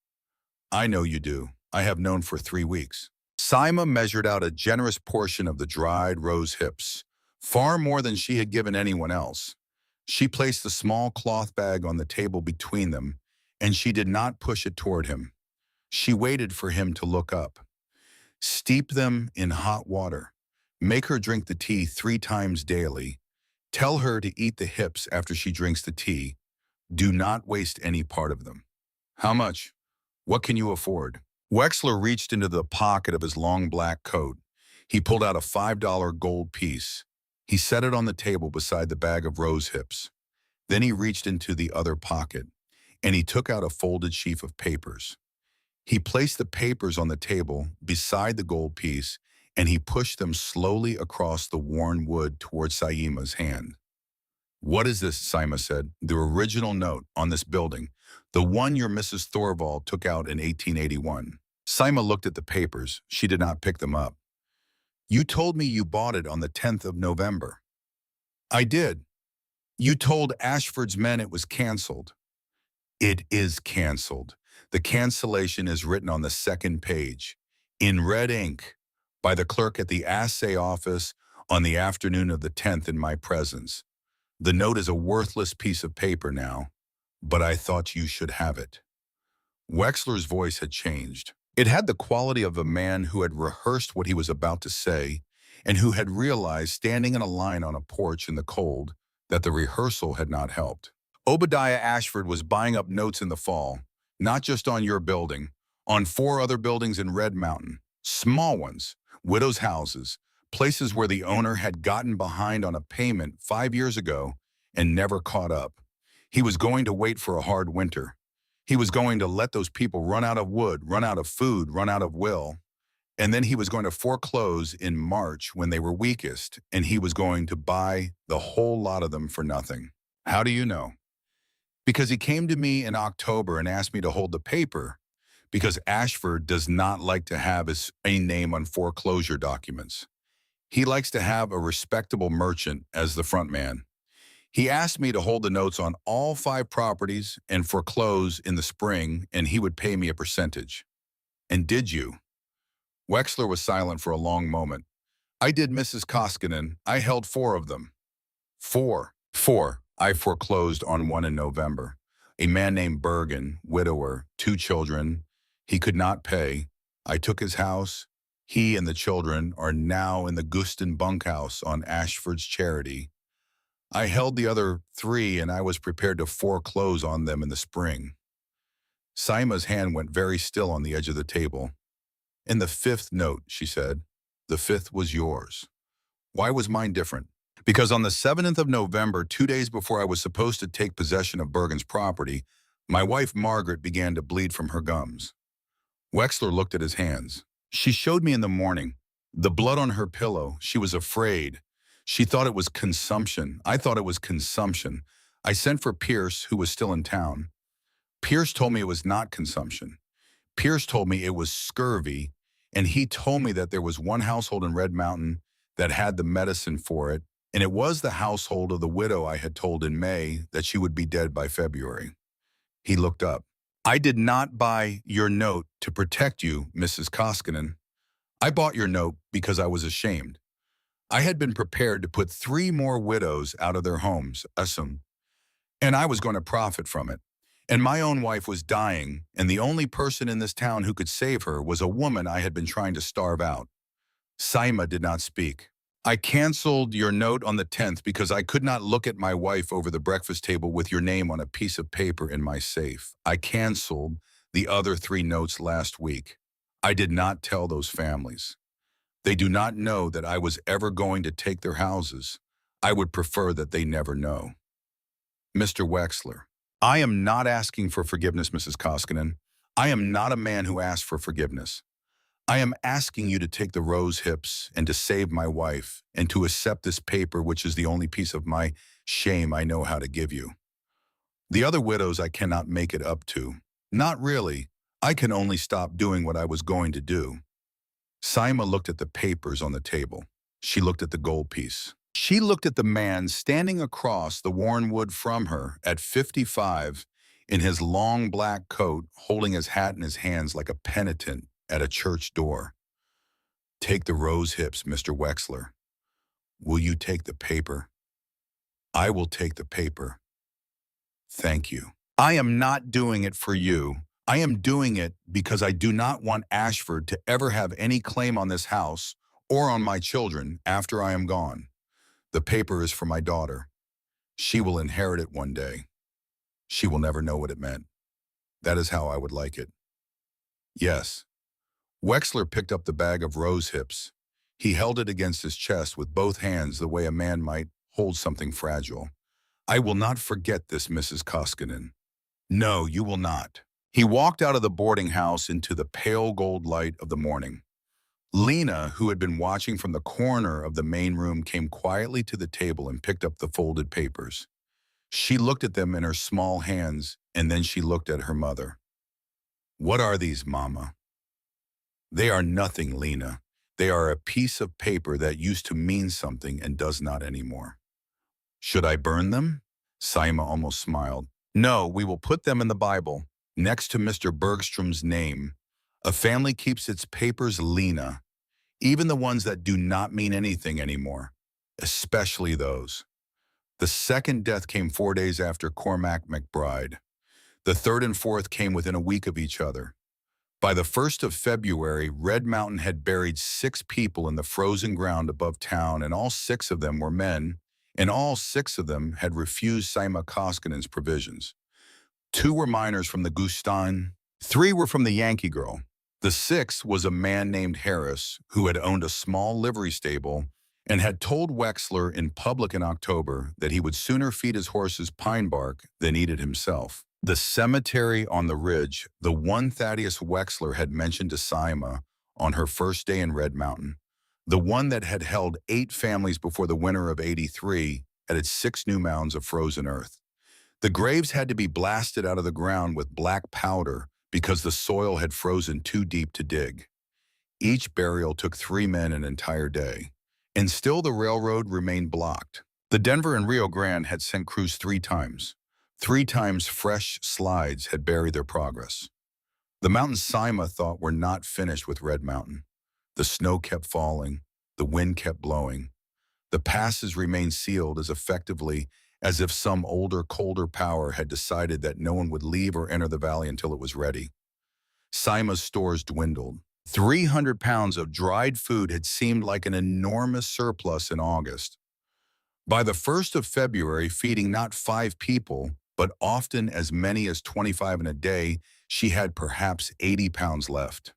I know you do. I have known for 3 weeks. Saima measured out a generous portion of the dried rose hips, far more than she had given anyone else. She placed the small cloth bag on the table between them, and she did not push it toward him. She waited for him to look up. Steep them in hot water. Make her drink the tea 3 times daily. Tell her to eat the hips after she drinks the tea. Do not waste any part of them. How much? What can you afford? Wexler reached into the pocket of his long black coat. He pulled out a $5 gold piece. He set it on the table beside the bag of rose hips. Then he reached into the other pocket, and he took out a folded sheaf of papers. He placed the papers on the table beside the gold piece, and he pushed them slowly across the worn wood toward Saima's hand. What is this? Saima said. The original note on this building, the one your Mrs. Thorvald took out in 1881. Saima looked at the papers. She did not pick them up. You told me you bought it on the 10th of November. I did. You told Ashford's men it was canceled. It is canceled. The cancellation is written on the second page, in red ink, by the clerk at the assay office on the afternoon of the 10th in my presence. The note is a worthless piece of paper now, but I thought you should have it. Wexler's voice had changed. It had the quality of a man who had rehearsed what he was about to say and who had realized, standing in a line on a porch in the cold, that the rehearsal had not helped. Obadiah Ashford was buying up notes in the fall, not just on your building, on 4 other buildings in Red Mountain, small ones, widows' houses, places where the owner had gotten behind on a payment 5 years ago and never caught up. He was going to wait for a hard winter. He was going to let those people run out of wood, run out of food, run out of will, and then he was going to foreclose in March when they were weakest, and he was going to buy the whole lot of them for nothing. How do you know? Because he came to me in October and asked me to hold the paper, because Ashford does not like to have his name on foreclosure documents. He likes to have a respectable merchant as the front man. He asked me to hold the notes on all 5 properties and foreclose in the spring, and he would pay me a percentage. And did you? Wexler was silent for a long moment. I did, Mrs. Koskinen. I held 4 of them. 4. 4. I foreclosed on one in November. A man named Bergen, widower, 2 children. He could not pay. I took his house. He and the children are now in the Guston bunkhouse on Ashford's charity. I held the other 3, and I was prepared to foreclose on them in the spring. Saima's hand went very still on the edge of the table. In the 5th note, she said, the 5th was yours. Why was mine different? Because on the 7th of November, 2 days before I was supposed to take possession of Bergen's property, my wife Margaret began to bleed from her gums. Wexler looked at his hands. She showed me in the morning. The blood on her pillow. She was afraid. She thought it was consumption. I thought it was consumption. I sent for Pierce, who was still in town. Pierce told me it was not consumption. Pierce told me it was scurvy, and he told me that there was one household in Red Mountain that had the medicine for it, and it was the household of the widow I had told in May that she would be dead by February. He looked up. I did not buy your note to protect you, Mrs. Koskinen. I bought your note because I was ashamed. I had been prepared to put 3 more widows out of their homes, and I was going to profit from it. And my own wife was dying, and the only person in this town who could save her was a woman I had been trying to starve out. Saima did not speak. I canceled your note on the 10th because I could not look at my wife over the breakfast table with your name on a piece of paper in my safe. I canceled the other 3 notes last week. I did not tell those families. They do not know that I was ever going to take their houses. I would prefer that they never know. Mr. Wexler, I am not asking for forgiveness, Mrs. Koskinen. I am not a man who asks for forgiveness. I am asking you to take the rose hips and to save my wife and to accept this paper, which is the only piece of my shame I know how to give you. The other widows I cannot make it up to. Not really. I can only stop doing what I was going to do. Saima looked at the papers on the table. She looked at the gold piece. She looked at the man standing across the worn wood from her at 55 in his long black coat, holding his hat in his hands like a penitent at a church door. Take the rose hips, Mr. Wexler. Will you take the paper? I will take the paper. Thank you. I am not doing it for you. I am doing it because I do not want Ashford to ever have any claim on this house or on my children after I am gone. The paper is for my daughter. She will inherit it one day. She will never know what it meant. That is how I would like it. Yes. Wexler picked up the bag of rose hips. He held it against his chest with both hands the way a man might hold something fragile. I will not forget this, Mrs. Koskinen. No, you will not. He walked out of the boarding house into the pale gold light of the morning. Lena, who had been watching from the corner of the main room, came quietly to the table and picked up the folded papers. She looked at them in her small hands, and then she looked at her mother. What are these, Mama? They are nothing, Lena. They are a piece of paper that used to mean something and does not anymore. Should I burn them? Saima almost smiled. No, we will put them in the Bible, next to Mr. Bergstrom's name. A family keeps its papers, Lena, even the ones that do not mean anything anymore, especially those. The second death came 4 days after Cormac McBride. The third and fourth came within a week of each other. By the 1st of February, Red Mountain had buried 6 people in the frozen ground above town, and all 6 of them were men, and all 6 of them had refused Saima Koskinen's provisions. 2 were miners from the Gustan, 3 were from the Yankee Girl. The 6th was a man named Harris, who had owned a small livery stable and had told Wexler in public in October that he would sooner feed his horses pine bark than eat it himself. The cemetery on the ridge, the one Thaddeus Wexler had mentioned to Saima on her first day in Red Mountain, the one that had held 8 families before the winter of '83, had its 6 new mounds of frozen earth. The graves had to be blasted out of the ground with black powder because the soil had frozen too deep to dig. Each burial took 3 men an entire day, and still the railroad remained blocked. The Denver and Rio Grande had sent crews 3 times. 3 times fresh slides had buried their progress. The mountains Saima thought were not finished with Red Mountain. The snow kept falling, the wind kept blowing. The passes remained sealed as effectively as if some older, colder power had decided that no one would leave or enter the valley until it was ready. Saima's stores dwindled. 300 pounds of dried food had seemed like an enormous surplus in August. By the 1st of February, feeding not 5 people, but often as many as 25 in a day, she had perhaps 80 pounds left.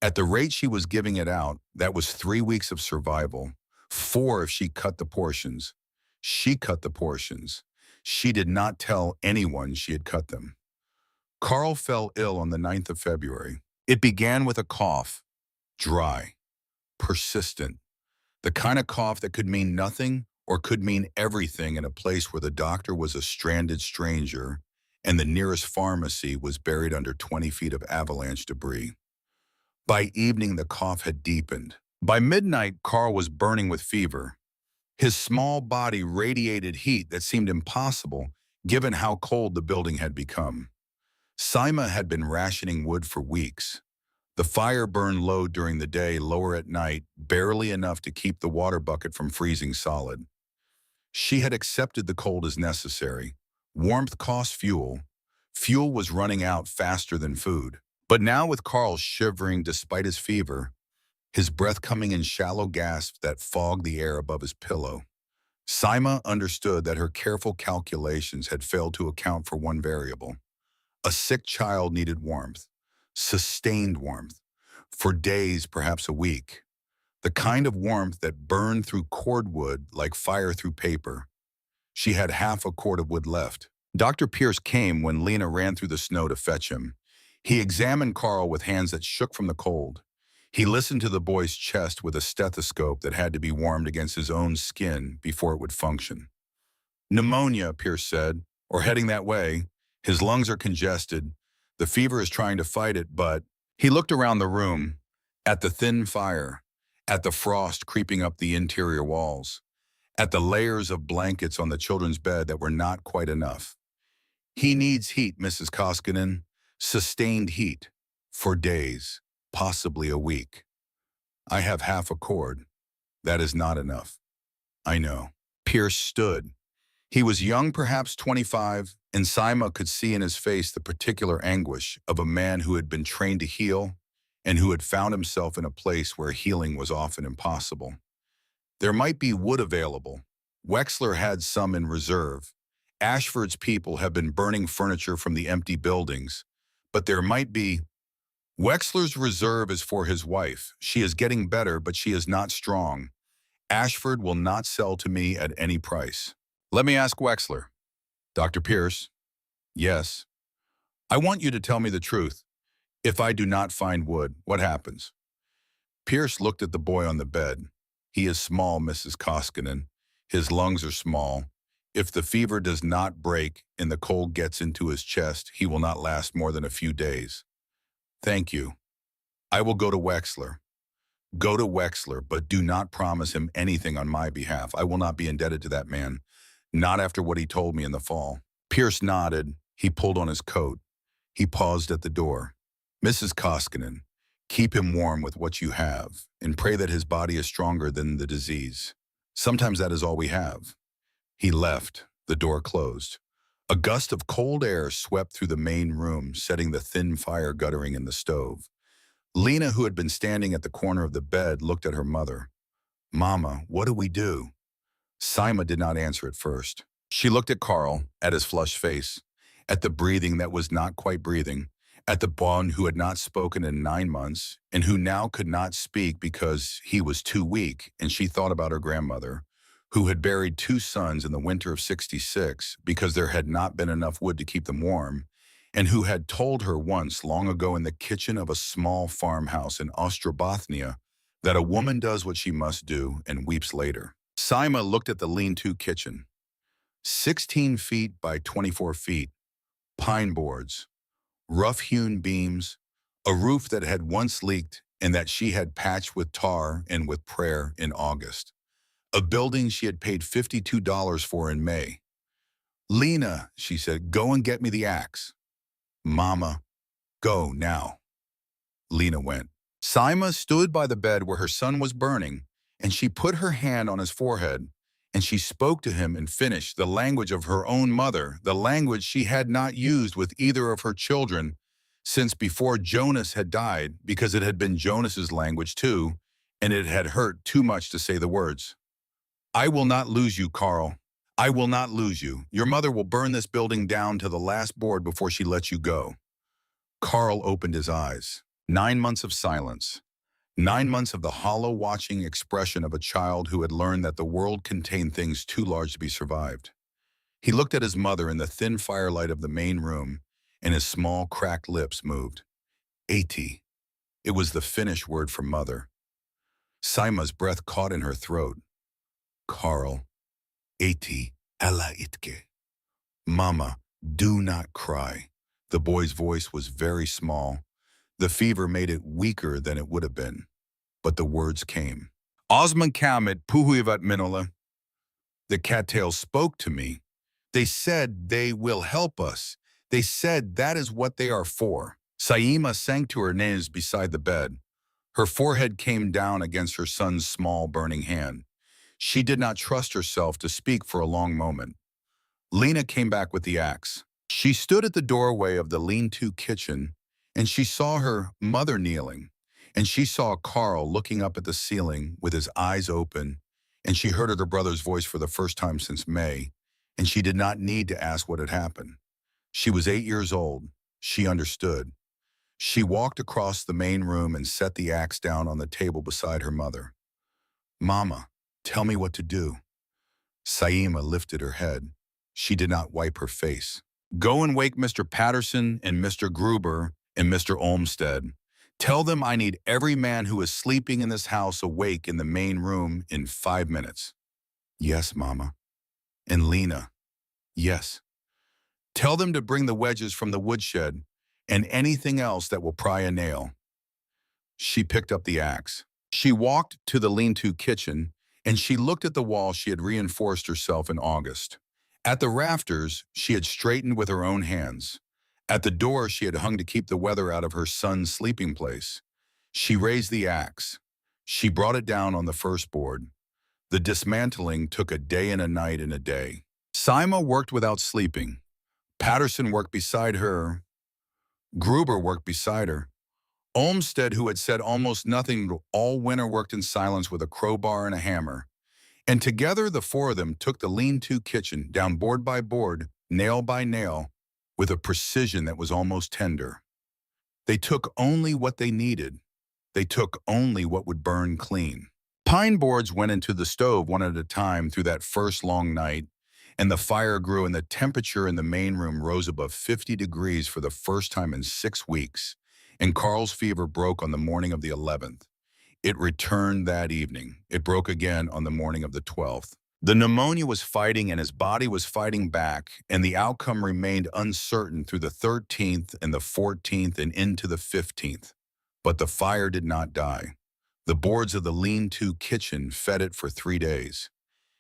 At the rate she was giving it out, that was 3 weeks of survival. 4 if she cut the portions. She cut the portions. She did not tell anyone she had cut them. Carl fell ill on the 9th of February. It began with a cough. Dry. Persistent. The kind of cough that could mean nothing or could mean everything in a place where the doctor was a stranded stranger and the nearest pharmacy was buried under 20 feet of avalanche debris. By evening, the cough had deepened. By midnight, Carl was burning with fever. His small body radiated heat that seemed impossible given how cold the building had become. Saima had been rationing wood for weeks. The fire burned low during the day, lower at night, barely enough to keep the water bucket from freezing solid. She had accepted the cold as necessary. Warmth cost fuel. Fuel was running out faster than food. But now with Carl shivering despite his fever, his breath coming in shallow gasps that fogged the air above his pillow, Saima understood that her careful calculations had failed to account for one variable. A sick child needed warmth, sustained warmth, for days, perhaps a week. The kind of warmth that burned through cordwood like fire through paper. She had half a cord of wood left. Dr. Pierce came when Lena ran through the snow to fetch him. He examined Carl with hands that shook from the cold. He listened to the boy's chest with a stethoscope that had to be warmed against his own skin before it would function. Pneumonia, Pierce said, or heading that way. His lungs are congested. The fever is trying to fight it, but... He looked around the room, at the thin fire, at the frost creeping up the interior walls, at the layers of blankets on the children's bed that were not quite enough. He needs heat, Mrs. Koskinen, sustained heat, for days, possibly a week. I have half a cord. That is not enough. I know. Pierce stood. He was young, perhaps 25, and Saima could see in his face the particular anguish of a man who had been trained to heal and who had found himself in a place where healing was often impossible. There might be wood available. Wexler had some in reserve. Ashford's people have been burning furniture from the empty buildings. But there might be... Wexler's reserve is for his wife. She is getting better, but she is not strong. Ashford will not sell to me at any price. Let me ask Wexler. Dr. Pierce? Yes. I want you to tell me the truth. If I do not find wood, what happens? Pierce looked at the boy on the bed. He is small, Mrs. Koskinen. His lungs are small. If the fever does not break and the cold gets into his chest, he will not last more than a few days. Thank you. I will go to Wexler. Go to Wexler, but do not promise him anything on my behalf. I will not be indebted to that man, not after what he told me in the fall. Pierce nodded. He pulled on his coat. He paused at the door. Mrs. Koskinen, keep him warm with what you have, and pray that his body is stronger than the disease. Sometimes that is all we have. He left. The door closed. A gust of cold air swept through the main room, setting the thin fire guttering in the stove. Lena, who had been standing at the corner of the bed, looked at her mother. Mama, what do we do? Saima did not answer at first. She looked at Carl, at his flushed face, at the breathing that was not quite breathing, at the Bon who had not spoken in 9 months, and who now could not speak because he was too weak, and she thought about her grandmother, who had buried 2 sons in the winter of '66 because there had not been enough wood to keep them warm, and who had told her once long ago in the kitchen of a small farmhouse in Ostrobothnia that a woman does what she must do and weeps later. Saima looked at the lean-to kitchen. 16 feet by 24 feet, pine boards, rough-hewn beams, a roof that had once leaked and that she had patched with tar and with prayer in August. A building she had paid $52 for in May. Lena, she said, go and get me the axe. Mama, go now. Lena went. Saima stood by the bed where her son was burning, and she put her hand on his forehead, and she spoke to him in Finnish, the language of her own mother, the language she had not used with either of her children since before Jonas had died, because it had been Jonas's language too, and it had hurt too much to say the words. I will not lose you, Carl. I will not lose you. Your mother will burn this building down to the last board before she lets you go. Carl opened his eyes. 9 months of silence. 9 months of the hollow watching expression of a child who had learned that the world contained things too large to be survived. He looked at his mother in the thin firelight of the main room, and his small cracked lips moved. Äiti. It was the Finnish word for mother. Saima's breath caught in her throat. Carl. Äiti, älä itke. Mama, do not cry. The boy's voice was very small. The fever made it weaker than it would have been. But the words came. Osman Kamet puhuivat minulle. The cattails spoke to me. They said they will help us. They said that is what they are for. Saima sank to her knees beside the bed. Her forehead came down against her son's small burning hand. She did not trust herself to speak for a long moment. Lena came back with the axe. She stood at the doorway of the lean-to kitchen, and she saw her mother kneeling, and she saw Carl looking up at the ceiling with his eyes open, and she heard her brother's voice for the first time since May, and she did not need to ask what had happened. She was 8 years old. She understood. She walked across the main room and set the axe down on the table beside her mother. Mama, tell me what to do. Saima lifted her head. She did not wipe her face. Go and wake Mr. Patterson and Mr. Gruber and Mr. Olmsted. Tell them I need every man who is sleeping in this house awake in the main room in 5 minutes. Yes, Mama. And Lena. Yes. Tell them to bring the wedges from the woodshed and anything else that will pry a nail. She picked up the axe. She walked to the lean-to kitchen, and she looked at the wall she had reinforced herself in August. At the rafters, she had straightened with her own hands. At the door, she had hung to keep the weather out of her son's sleeping place. She raised the axe. She brought it down on the first board. The dismantling took a day and a night and a day. Sima worked without sleeping. Patterson worked beside her. Gruber worked beside her. Olmsted, who had said almost nothing all winter, worked in silence with a crowbar and a hammer. And together the four of them took the lean-to kitchen down board by board, nail by nail, with a precision that was almost tender. They took only what they needed. They took only what would burn clean. Pine boards went into the stove one at a time through that first long night, and the fire grew and the temperature in the main room rose above 50 degrees for the first time in 6 weeks, and Carl's fever broke on the morning of the 11th. It returned that evening. It broke again on the morning of the 12th. The pneumonia was fighting and his body was fighting back, and the outcome remained uncertain through the 13th and the 14th and into the 15th. But the fire did not die. The boards of the lean-to kitchen fed it for 3 days.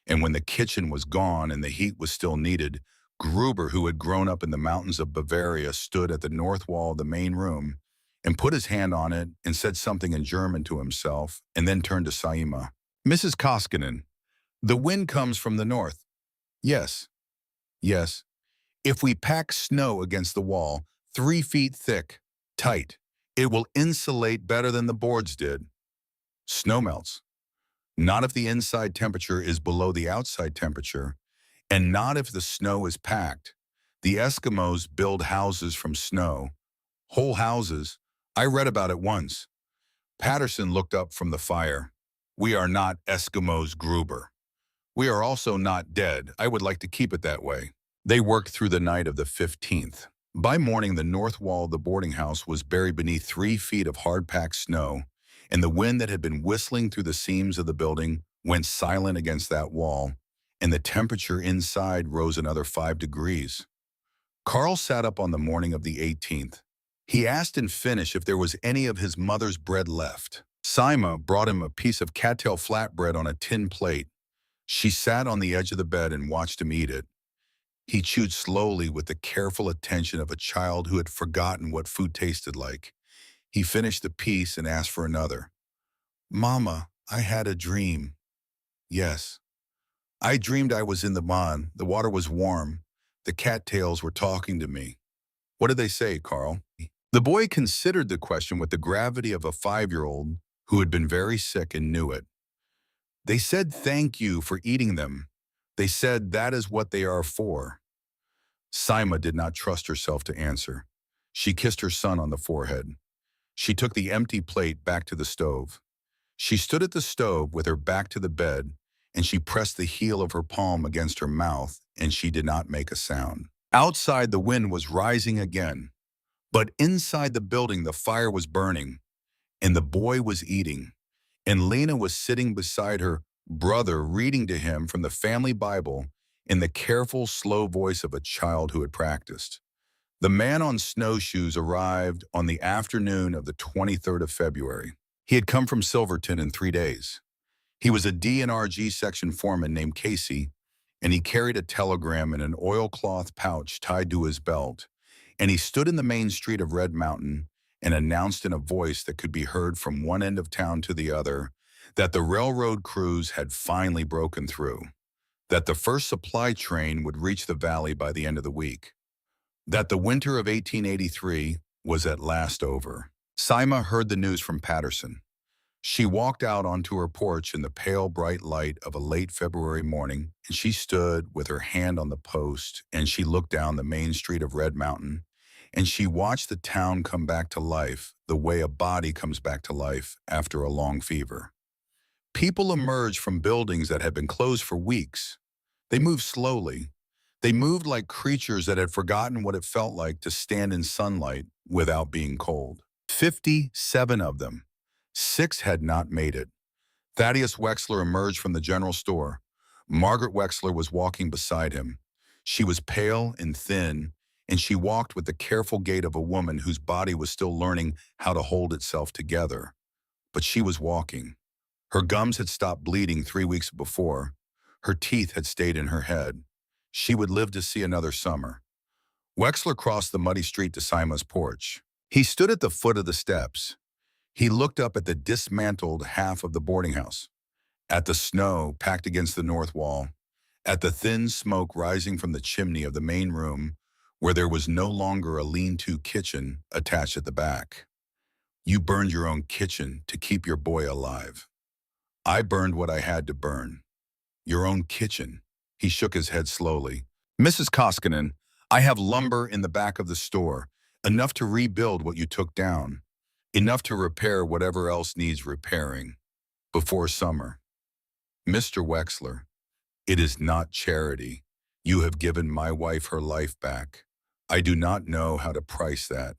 And when the kitchen was gone and the heat was still needed, Gruber, who had grown up in the mountains of Bavaria, stood at the north wall of the main room and put his hand on it and said something in German to himself, and then turned to Saima. "Mrs. Koskinen, the wind comes from the north." "Yes, yes. If we pack snow against the wall, 3 feet thick, tight, it will insulate better than the boards did." "Snow melts. Not if the inside temperature is below the outside temperature, and not if the snow is packed. The Eskimos build houses from snow. Whole houses. I read about it once." Patterson looked up from the fire. "We are not Eskimos, Gruber. We are also not dead. I would like to keep it that way." They worked through the night of the 15th. By morning, the north wall of the boarding house was buried beneath 3 feet of hard-packed snow, and the wind that had been whistling through the seams of the building went silent against that wall, and the temperature inside rose another 5 degrees. Carl sat up on the morning of the 18th. He asked in Finnish if there was any of his mother's bread left. Saima brought him a piece of cattail flatbread on a tin plate. She sat on the edge of the bed and watched him eat it. He chewed slowly with the careful attention of a child who had forgotten what food tasted like. He finished the piece and asked for another. "Mama, I had a dream." "Yes. I dreamed I was in the pond. The water was warm. The cattails were talking to me." "What did they say, Carl?" The boy considered the question with the gravity of a 5-year-old who had been very sick and knew it. "They said thank you for eating them. They said that is what they are for." Saima did not trust herself to answer. She kissed her son on the forehead. She took the empty plate back to the stove. She stood at the stove with her back to the bed, and she pressed the heel of her palm against her mouth, and she did not make a sound. Outside, the wind was rising again. But inside the building, the fire was burning, and the boy was eating, and Lena was sitting beside her brother reading to him from the family Bible in the careful, slow voice of a child who had practiced. The man on snowshoes arrived on the afternoon of the 23rd of February. He had come from Silverton in 3 days. He was a DNRG section foreman named Casey, and he carried a telegram in an oilcloth pouch tied to his belt. And he stood in the main street of Red Mountain and announced in a voice that could be heard from one end of town to the other that the railroad crews had finally broken through, that the first supply train would reach the valley by the end of the week, that the winter of 1883 was at last over. Saima heard the news from Patterson. She walked out onto her porch in the pale, bright light of a late February morning, and she stood with her hand on the post, and she looked down the main street of Red Mountain, and she watched the town come back to life the way a body comes back to life after a long fever. People emerged from buildings that had been closed for weeks. They moved slowly. They moved like creatures that had forgotten what it felt like to stand in sunlight without being cold. 57 of them. 6 had not made it. Thaddeus Wexler emerged from the general store. Margaret Wexler was walking beside him. She was pale and thin, and she walked with the careful gait of a woman whose body was still learning how to hold itself together. But she was walking. Her gums had stopped bleeding 3 weeks before. Her teeth had stayed in her head. She would live to see another summer. Wexler crossed the muddy street to Saima's porch. He stood at the foot of the steps. He looked up at the dismantled half of the boarding house. at the snow packed against the north wall, at the thin smoke rising from the chimney of the main room where there was no longer a lean-to kitchen attached at the back. You burned your own kitchen to keep your boy alive. I burned what I had to burn. Your own kitchen. He shook his head slowly. Mrs. Koskinen, I have lumber in the back of the store, enough to rebuild what you took down, enough to repair whatever else needs repairing, before summer. Mr. Wexler, it is not charity. You have given my wife her life back. I do not know how to price that.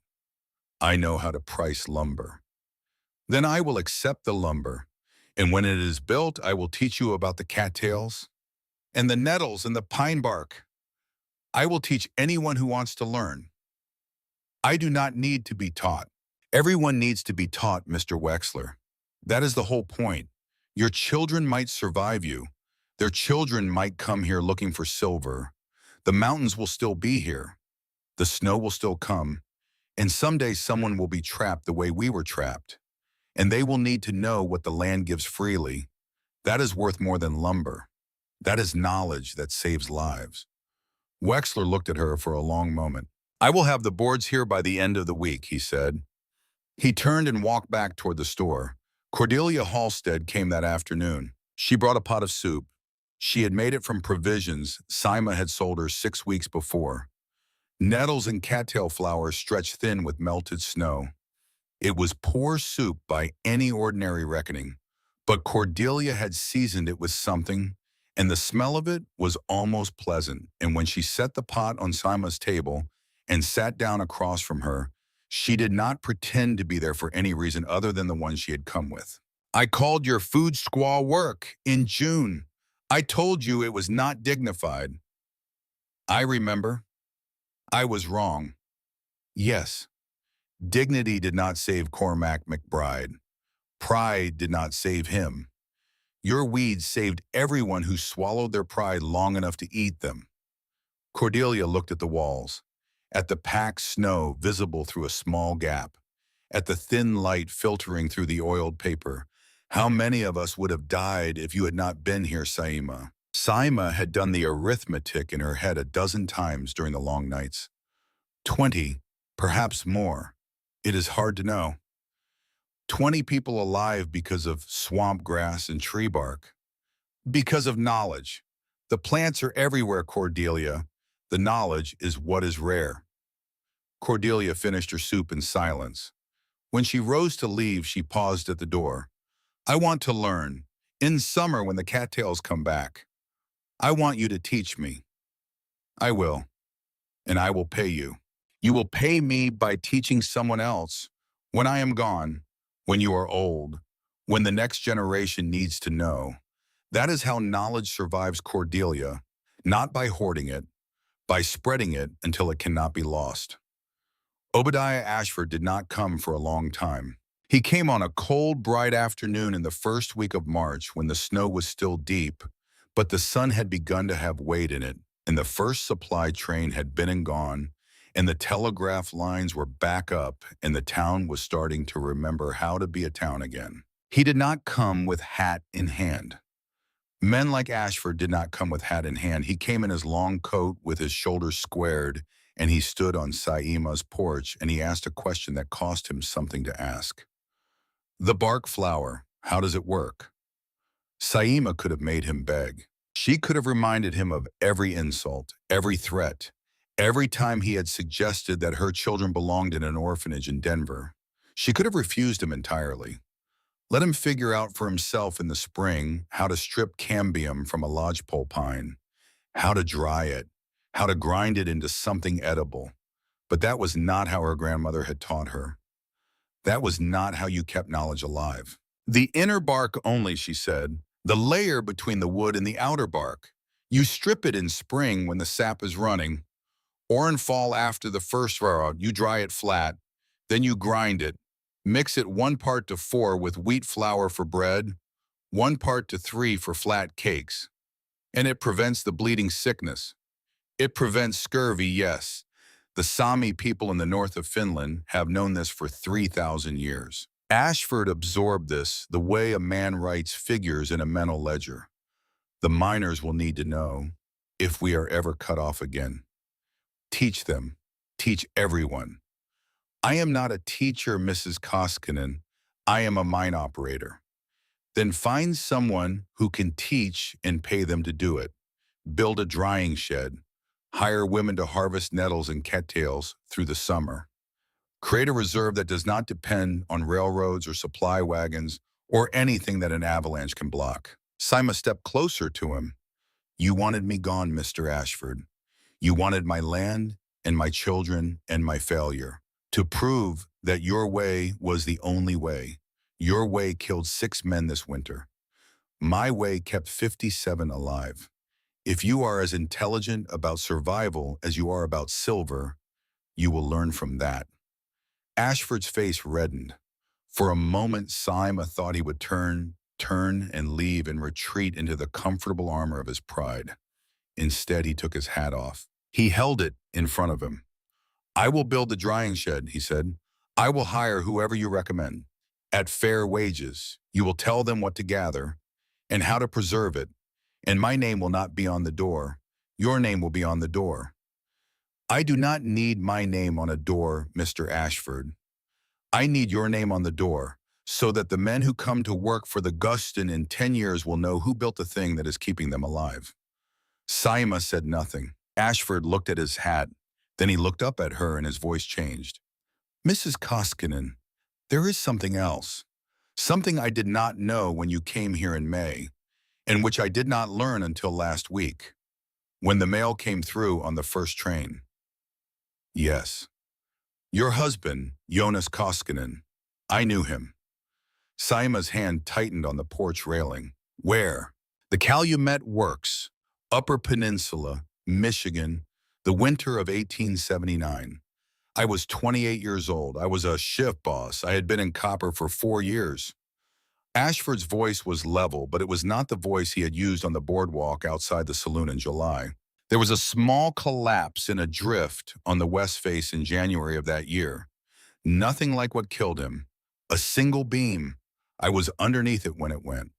I know how to price lumber. Then I will accept the lumber, and when it is built, I will teach you about the cattails and the nettles and the pine bark. I will teach anyone who wants to learn. I do not need to be taught. Everyone needs to be taught, Mr. Wexler. That is the whole point. Your children might survive you. Their children might come here looking for silver. The mountains will still be here. The snow will still come. And someday someone will be trapped the way we were trapped. And they will need to know what the land gives freely. That is worth more than lumber. That is knowledge that saves lives. Wexler looked at her for a long moment. I will have the boards here by the end of the week, he said. He turned and walked back toward the store. Cordelia Halstead came that afternoon. She brought a pot of soup. She had made it from provisions Sima had sold her 6 weeks before. Nettles and cattail flowers stretched thin with melted snow. It was poor soup by any ordinary reckoning, but Cordelia had seasoned it with something, and the smell of it was almost pleasant. And when she set the pot on Sima's table and sat down across from her, she did not pretend to be there for any reason other than the one she had come with. I called your food squaw work in June. I told you it was not dignified. I remember. I was wrong. Yes, dignity did not save Cormac McBride. Pride did not save him. Your weeds saved everyone who swallowed their pride long enough to eat them. Cordelia looked at the walls, at the packed snow visible through a small gap, at the thin light filtering through the oiled paper. How many of us would have died if you had not been here, Sima? Sima had done the arithmetic in her head a dozen times during the long nights. 20, perhaps more. It is hard to know. 20 people alive because of swamp grass and tree bark. Because of knowledge. The plants are everywhere, Cordelia. The knowledge is what is rare. Cordelia finished her soup in silence. When she rose to leave, she paused at the door. I want to learn. In summer when the cattails come back. I want you to teach me. I will. And I will pay you. You will pay me by teaching someone else. When I am gone, when you are old, when the next generation needs to know. That is how knowledge survives, Cordelia, not by hoarding it, by spreading it until it cannot be lost. Obadiah Ashford did not come for a long time. He came on a cold, bright afternoon in the first week of March when the snow was still deep, but the sun had begun to have weight in it, and the first supply train had been and gone, and the telegraph lines were back up, and the town was starting to remember how to be a town again. He did not come with hat in hand. Men like Ashford did not come with hat in hand. He came in his long coat with his shoulders squared, and he stood on Saima's porch, and he asked a question that cost him something to ask. The bark flower, how does it work? Saima could have made him beg. She could have reminded him of every insult, every threat, every time he had suggested that her children belonged in an orphanage in Denver. She could have refused him entirely. Let him figure out for himself in the spring how to strip cambium from a lodgepole pine, how to dry it, how to grind it into something edible. But that was not how her grandmother had taught her. That was not how you kept knowledge alive. The inner bark only, she said, the layer between the wood and the outer bark. You strip it in spring when the sap is running, or in fall after the first row, you dry it flat, then you grind it. Mix it 1:4 with wheat flour for bread, 1:3 for flat cakes. And it prevents the bleeding sickness. It prevents scurvy, yes. The Sami people in the north of Finland have known this for 3,000 years. Ashford absorbed this the way a man writes figures in a mental ledger. The miners will need to know if we are ever cut off again. Teach them. Teach everyone. I am not a teacher, Mrs. Koskinen. I am a mine operator. Then find someone who can teach and pay them to do it. Build a drying shed. Hire women to harvest nettles and cattails through the summer. Create a reserve that does not depend on railroads or supply wagons or anything that an avalanche can block. Sima stepped closer to him. You wanted me gone, Mr. Ashford. You wanted my land and my children and my failure. To prove that your way was the only way. Your way killed 6 men this winter. My way kept 57 alive. If you are as intelligent about survival as you are about silver, you will learn from that. Ashford's face reddened. For a moment, Sima thought he would turn and leave and retreat into the comfortable armor of his pride. Instead, he took his hat off. He held it in front of him. I will build the drying shed, he said. I will hire whoever you recommend. At fair wages, you will tell them what to gather and how to preserve it, and my name will not be on the door. Your name will be on the door. I do not need my name on a door, Mr. Ashford. I need your name on the door so that the men who come to work for the Guston in 10 years will know who built the thing that is keeping them alive. Sima said nothing. Ashford looked at his hat. Then he looked up at her and his voice changed. Mrs. Koskinen, there is something else. Something I did not know when you came here in May, and which I did not learn until last week, when the mail came through on the first train. Yes. Your husband, Jonas Koskinen. I knew him. Sima's hand tightened on the porch railing. Where? The Calumet Works, Upper Peninsula, Michigan, the winter of 1879. I was 28 years old. I was a shift boss. I had been in copper for 4 years. Ashford's voice was level, but it was not the voice he had used on the boardwalk outside the saloon in July. There was a small collapse in a drift on the west face in January of that year. Nothing like what killed him. A single beam. I was underneath it when it went.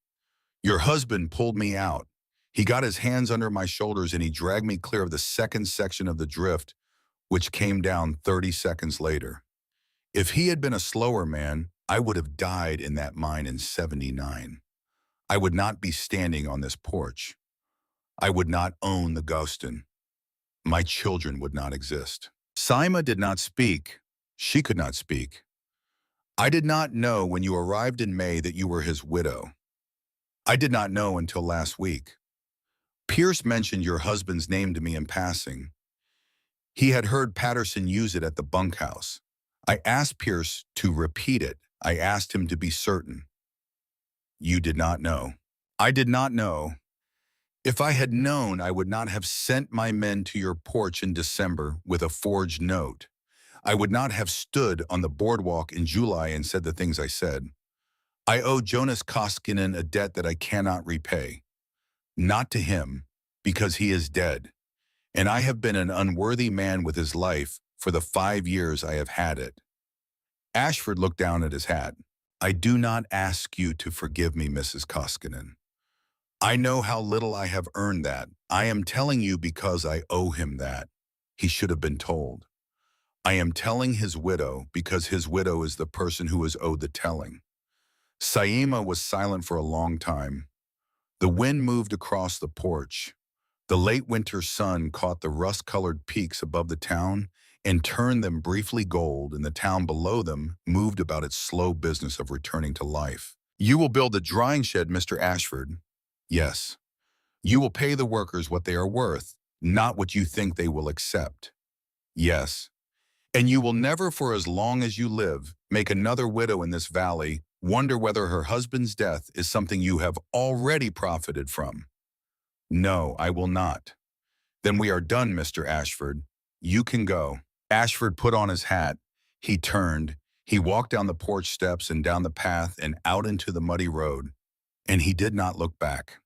Your husband pulled me out. He got his hands under my shoulders and he dragged me clear of the second section of the drift, which came down 30 seconds later. If he had been a slower man, I would have died in that mine in 79. I would not be standing on this porch. I would not own the Guston. My children would not exist. Sima did not speak. She could not speak. I did not know when you arrived in May that you were his widow. I did not know until last week. Pierce mentioned your husband's name to me in passing. He had heard Patterson use it at the bunkhouse. I asked Pierce to repeat it. I asked him to be certain. You did not know. I did not know. If I had known, I would not have sent my men to your porch in December with a forged note. I would not have stood on the boardwalk in July and said the things I said. I owe Jonas Koskinen a debt that I cannot repay. Not to him, because he is dead. And I have been an unworthy man with his life for the 5 years I have had it. Ashford looked down at his hat. I do not ask you to forgive me, Mrs. Koskinen. I know how little I have earned that. I am telling you because I owe him that. He should have been told. I am telling his widow because his widow is the person who is owed the telling. Sima was silent for a long time. The wind moved across the porch. The late winter sun caught the rust-colored peaks above the town and turned them briefly gold, and the town below them moved about its slow business of returning to life. You will build a drying shed, Mr. Ashford. Yes. You will pay the workers what they are worth, not what you think they will accept. Yes. And you will never, for as long as you live, make another widow in this valley wonder whether her husband's death is something you have already profited from. No, I will not. Then we are done, Mr. Ashford. You can go. Ashford put on his hat. He turned. He walked down the porch steps and down the path and out into the muddy road. And he did not look back.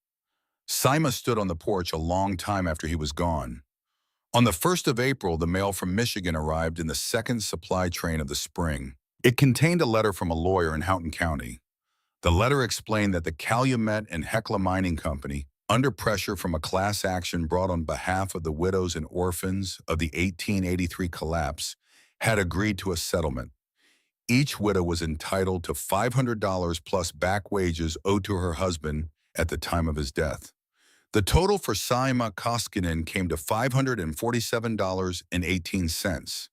Sima stood on the porch a long time after he was gone. On the 1st of April, the mail from Michigan arrived in the second supply train of the spring. It contained a letter from a lawyer in Houghton County. The letter explained that the Calumet and Hecla Mining Company, under pressure from a class action brought on behalf of the widows and orphans of the 1883 collapse, had agreed to a settlement. Each widow was entitled to $500 plus back wages owed to her husband at the time of his death. The total for Saima Koskinen came to $547.18.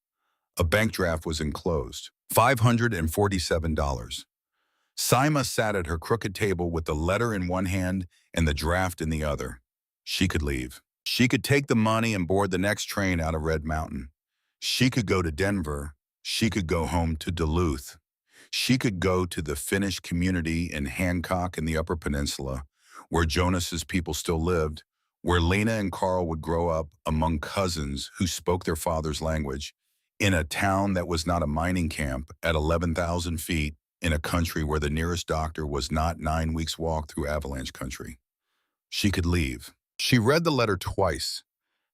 A bank draft was enclosed. $547. Saima sat at her crooked table with the letter in one hand and the draft in the other. She could leave. She could take the money and board the next train out of Red Mountain. She could go to Denver. She could go home to Duluth. She could go to the Finnish community in Hancock in the Upper Peninsula, where Jonas's people still lived, where Lena and Carl would grow up among cousins who spoke their father's language, in a town that was not a mining camp at 11,000 feet, in a country where the nearest doctor was not 9 weeks' walk through avalanche country. She could leave. She read the letter twice.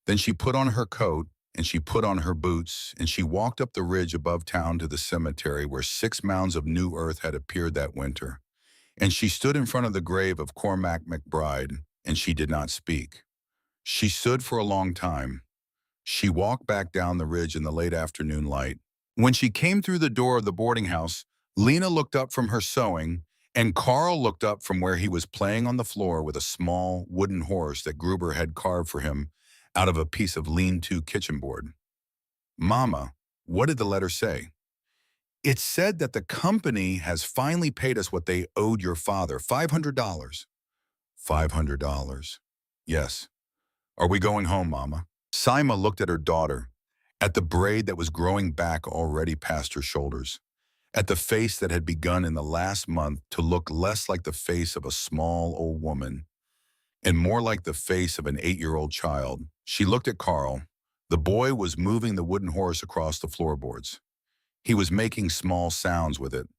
Then she put on her coat and she put on her boots and she walked up the ridge above town to the cemetery where 6 mounds of new earth had appeared that winter. And she stood in front of the grave of Cormac McBride and she did not speak. She stood for a long time. She walked back down the ridge in the late afternoon light. When she came through the door of the boarding house, Lena looked up from her sewing, and Carl looked up from where he was playing on the floor with a small wooden horse that Gruber had carved for him out of a piece of lean-to kitchen board. "Mama, what did the letter say?" "It said that the company has finally paid us what they owed your father, $500. $500. Yes. Are we going home, Mama?" Saima looked at her daughter, at the braid that was growing back already past her shoulders, at the face that had begun in the last month to look less like the face of a small old woman and more like the face of an 8-year-old child. She looked at Carl. The boy was moving the wooden horse across the floorboards. He was making small sounds with it.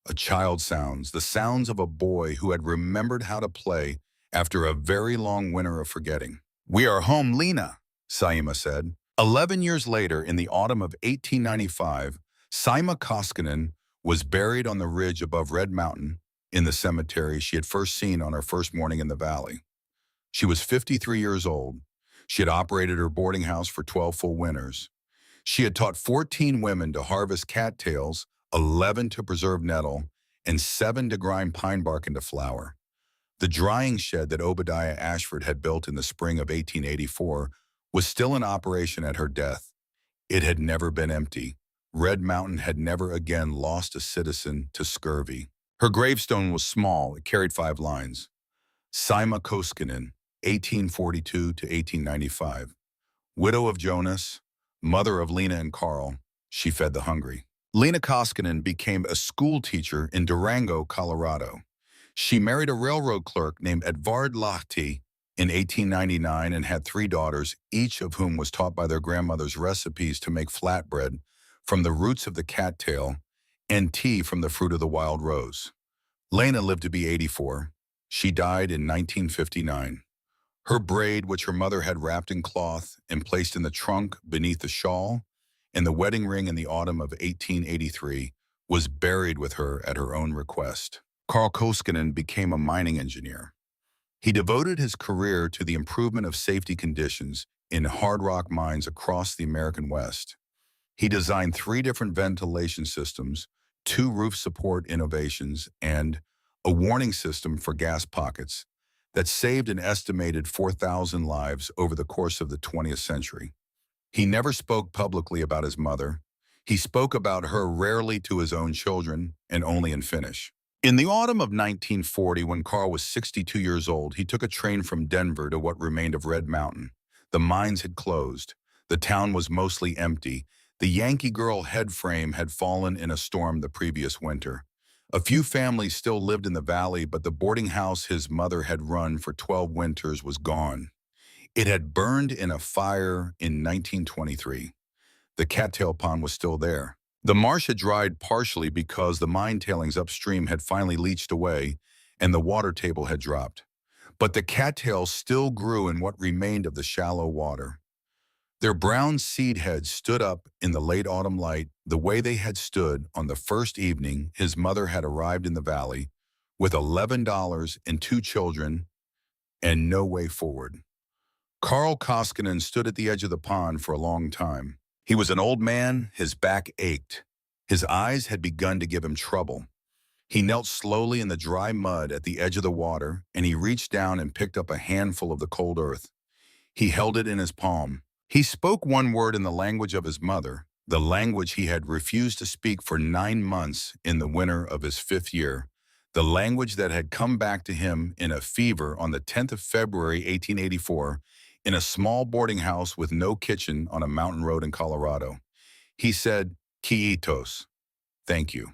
A child's sounds, the sounds of a boy who had remembered how to play after a very long winter of forgetting. "We are home, Lena," Saima said. 11 years later, in the autumn of 1895, Saima Koskinen was buried on the ridge above Red Mountain in the cemetery she had first seen on her first morning in the valley. She was 53 years old. She had operated her boarding house for 12 full winters. She had taught 14 women to harvest cattails, 11 to preserve nettle, and 7 to grind pine bark into flour. The drying shed that Obadiah Ashford had built in the spring of 1884 was still in operation at her death. It had never been empty. Red Mountain had never again lost a citizen to scurvy. Her gravestone was small. It carried 5 lines. Saima Koskinen, 1842 to 1895. Widow of Jonas, mother of Lena and Carl, she fed the hungry. Lena Koskinen became a school teacher in Durango, Colorado. She married a railroad clerk named Edvard Lahti in 1899 and had 3 daughters, each of whom was taught by their grandmother's recipes to make flatbread from the roots of the cattail and tea from the fruit of the wild rose. Lena lived to be 84. She died in 1959. Her braid, which her mother had wrapped in cloth and placed in the trunk beneath the shawl, and the wedding ring in the autumn of 1883, was buried with her at her own request. Carl Koskinen became a mining engineer. He devoted his career to the improvement of safety conditions in hard rock mines across the American West. He designed 3 different ventilation systems, 2 roof support innovations, and a warning system for gas pockets that saved an estimated 4,000 lives over the course of the 20th century. He never spoke publicly about his mother. He spoke about her rarely to his own children and only in Finnish. In the autumn of 1940, when Carl was 62 years old, he took a train from Denver to what remained of Red Mountain. The mines had closed. The town was mostly empty. The Yankee Girl head frame had fallen in a storm the previous winter. A few families still lived in the valley, but the boarding house his mother had run for 12 winters was gone. It had burned in a fire in 1923. The cattail pond was still there. The marsh had dried partially because the mine tailings upstream had finally leached away and the water table had dropped. But the cattails still grew in what remained of the shallow water. Their brown seed heads stood up in the late autumn light the way they had stood on the first evening his mother had arrived in the valley with $11 and two children and no way forward. Carl Koskinen stood at the edge of the pond for a long time. He was an old man, his back ached. His eyes had begun to give him trouble. He knelt slowly in the dry mud at the edge of the water, and he reached down and picked up a handful of the cold earth. He held it in his palm. He spoke one word in the language of his mother, the language he had refused to speak for 9 months in the winter of his 5th year, the language that had come back to him in a fever on the 10th of February, 1884, in a small boarding house with no kitchen on a mountain road in Colorado. He said, "Kiitos," thank you.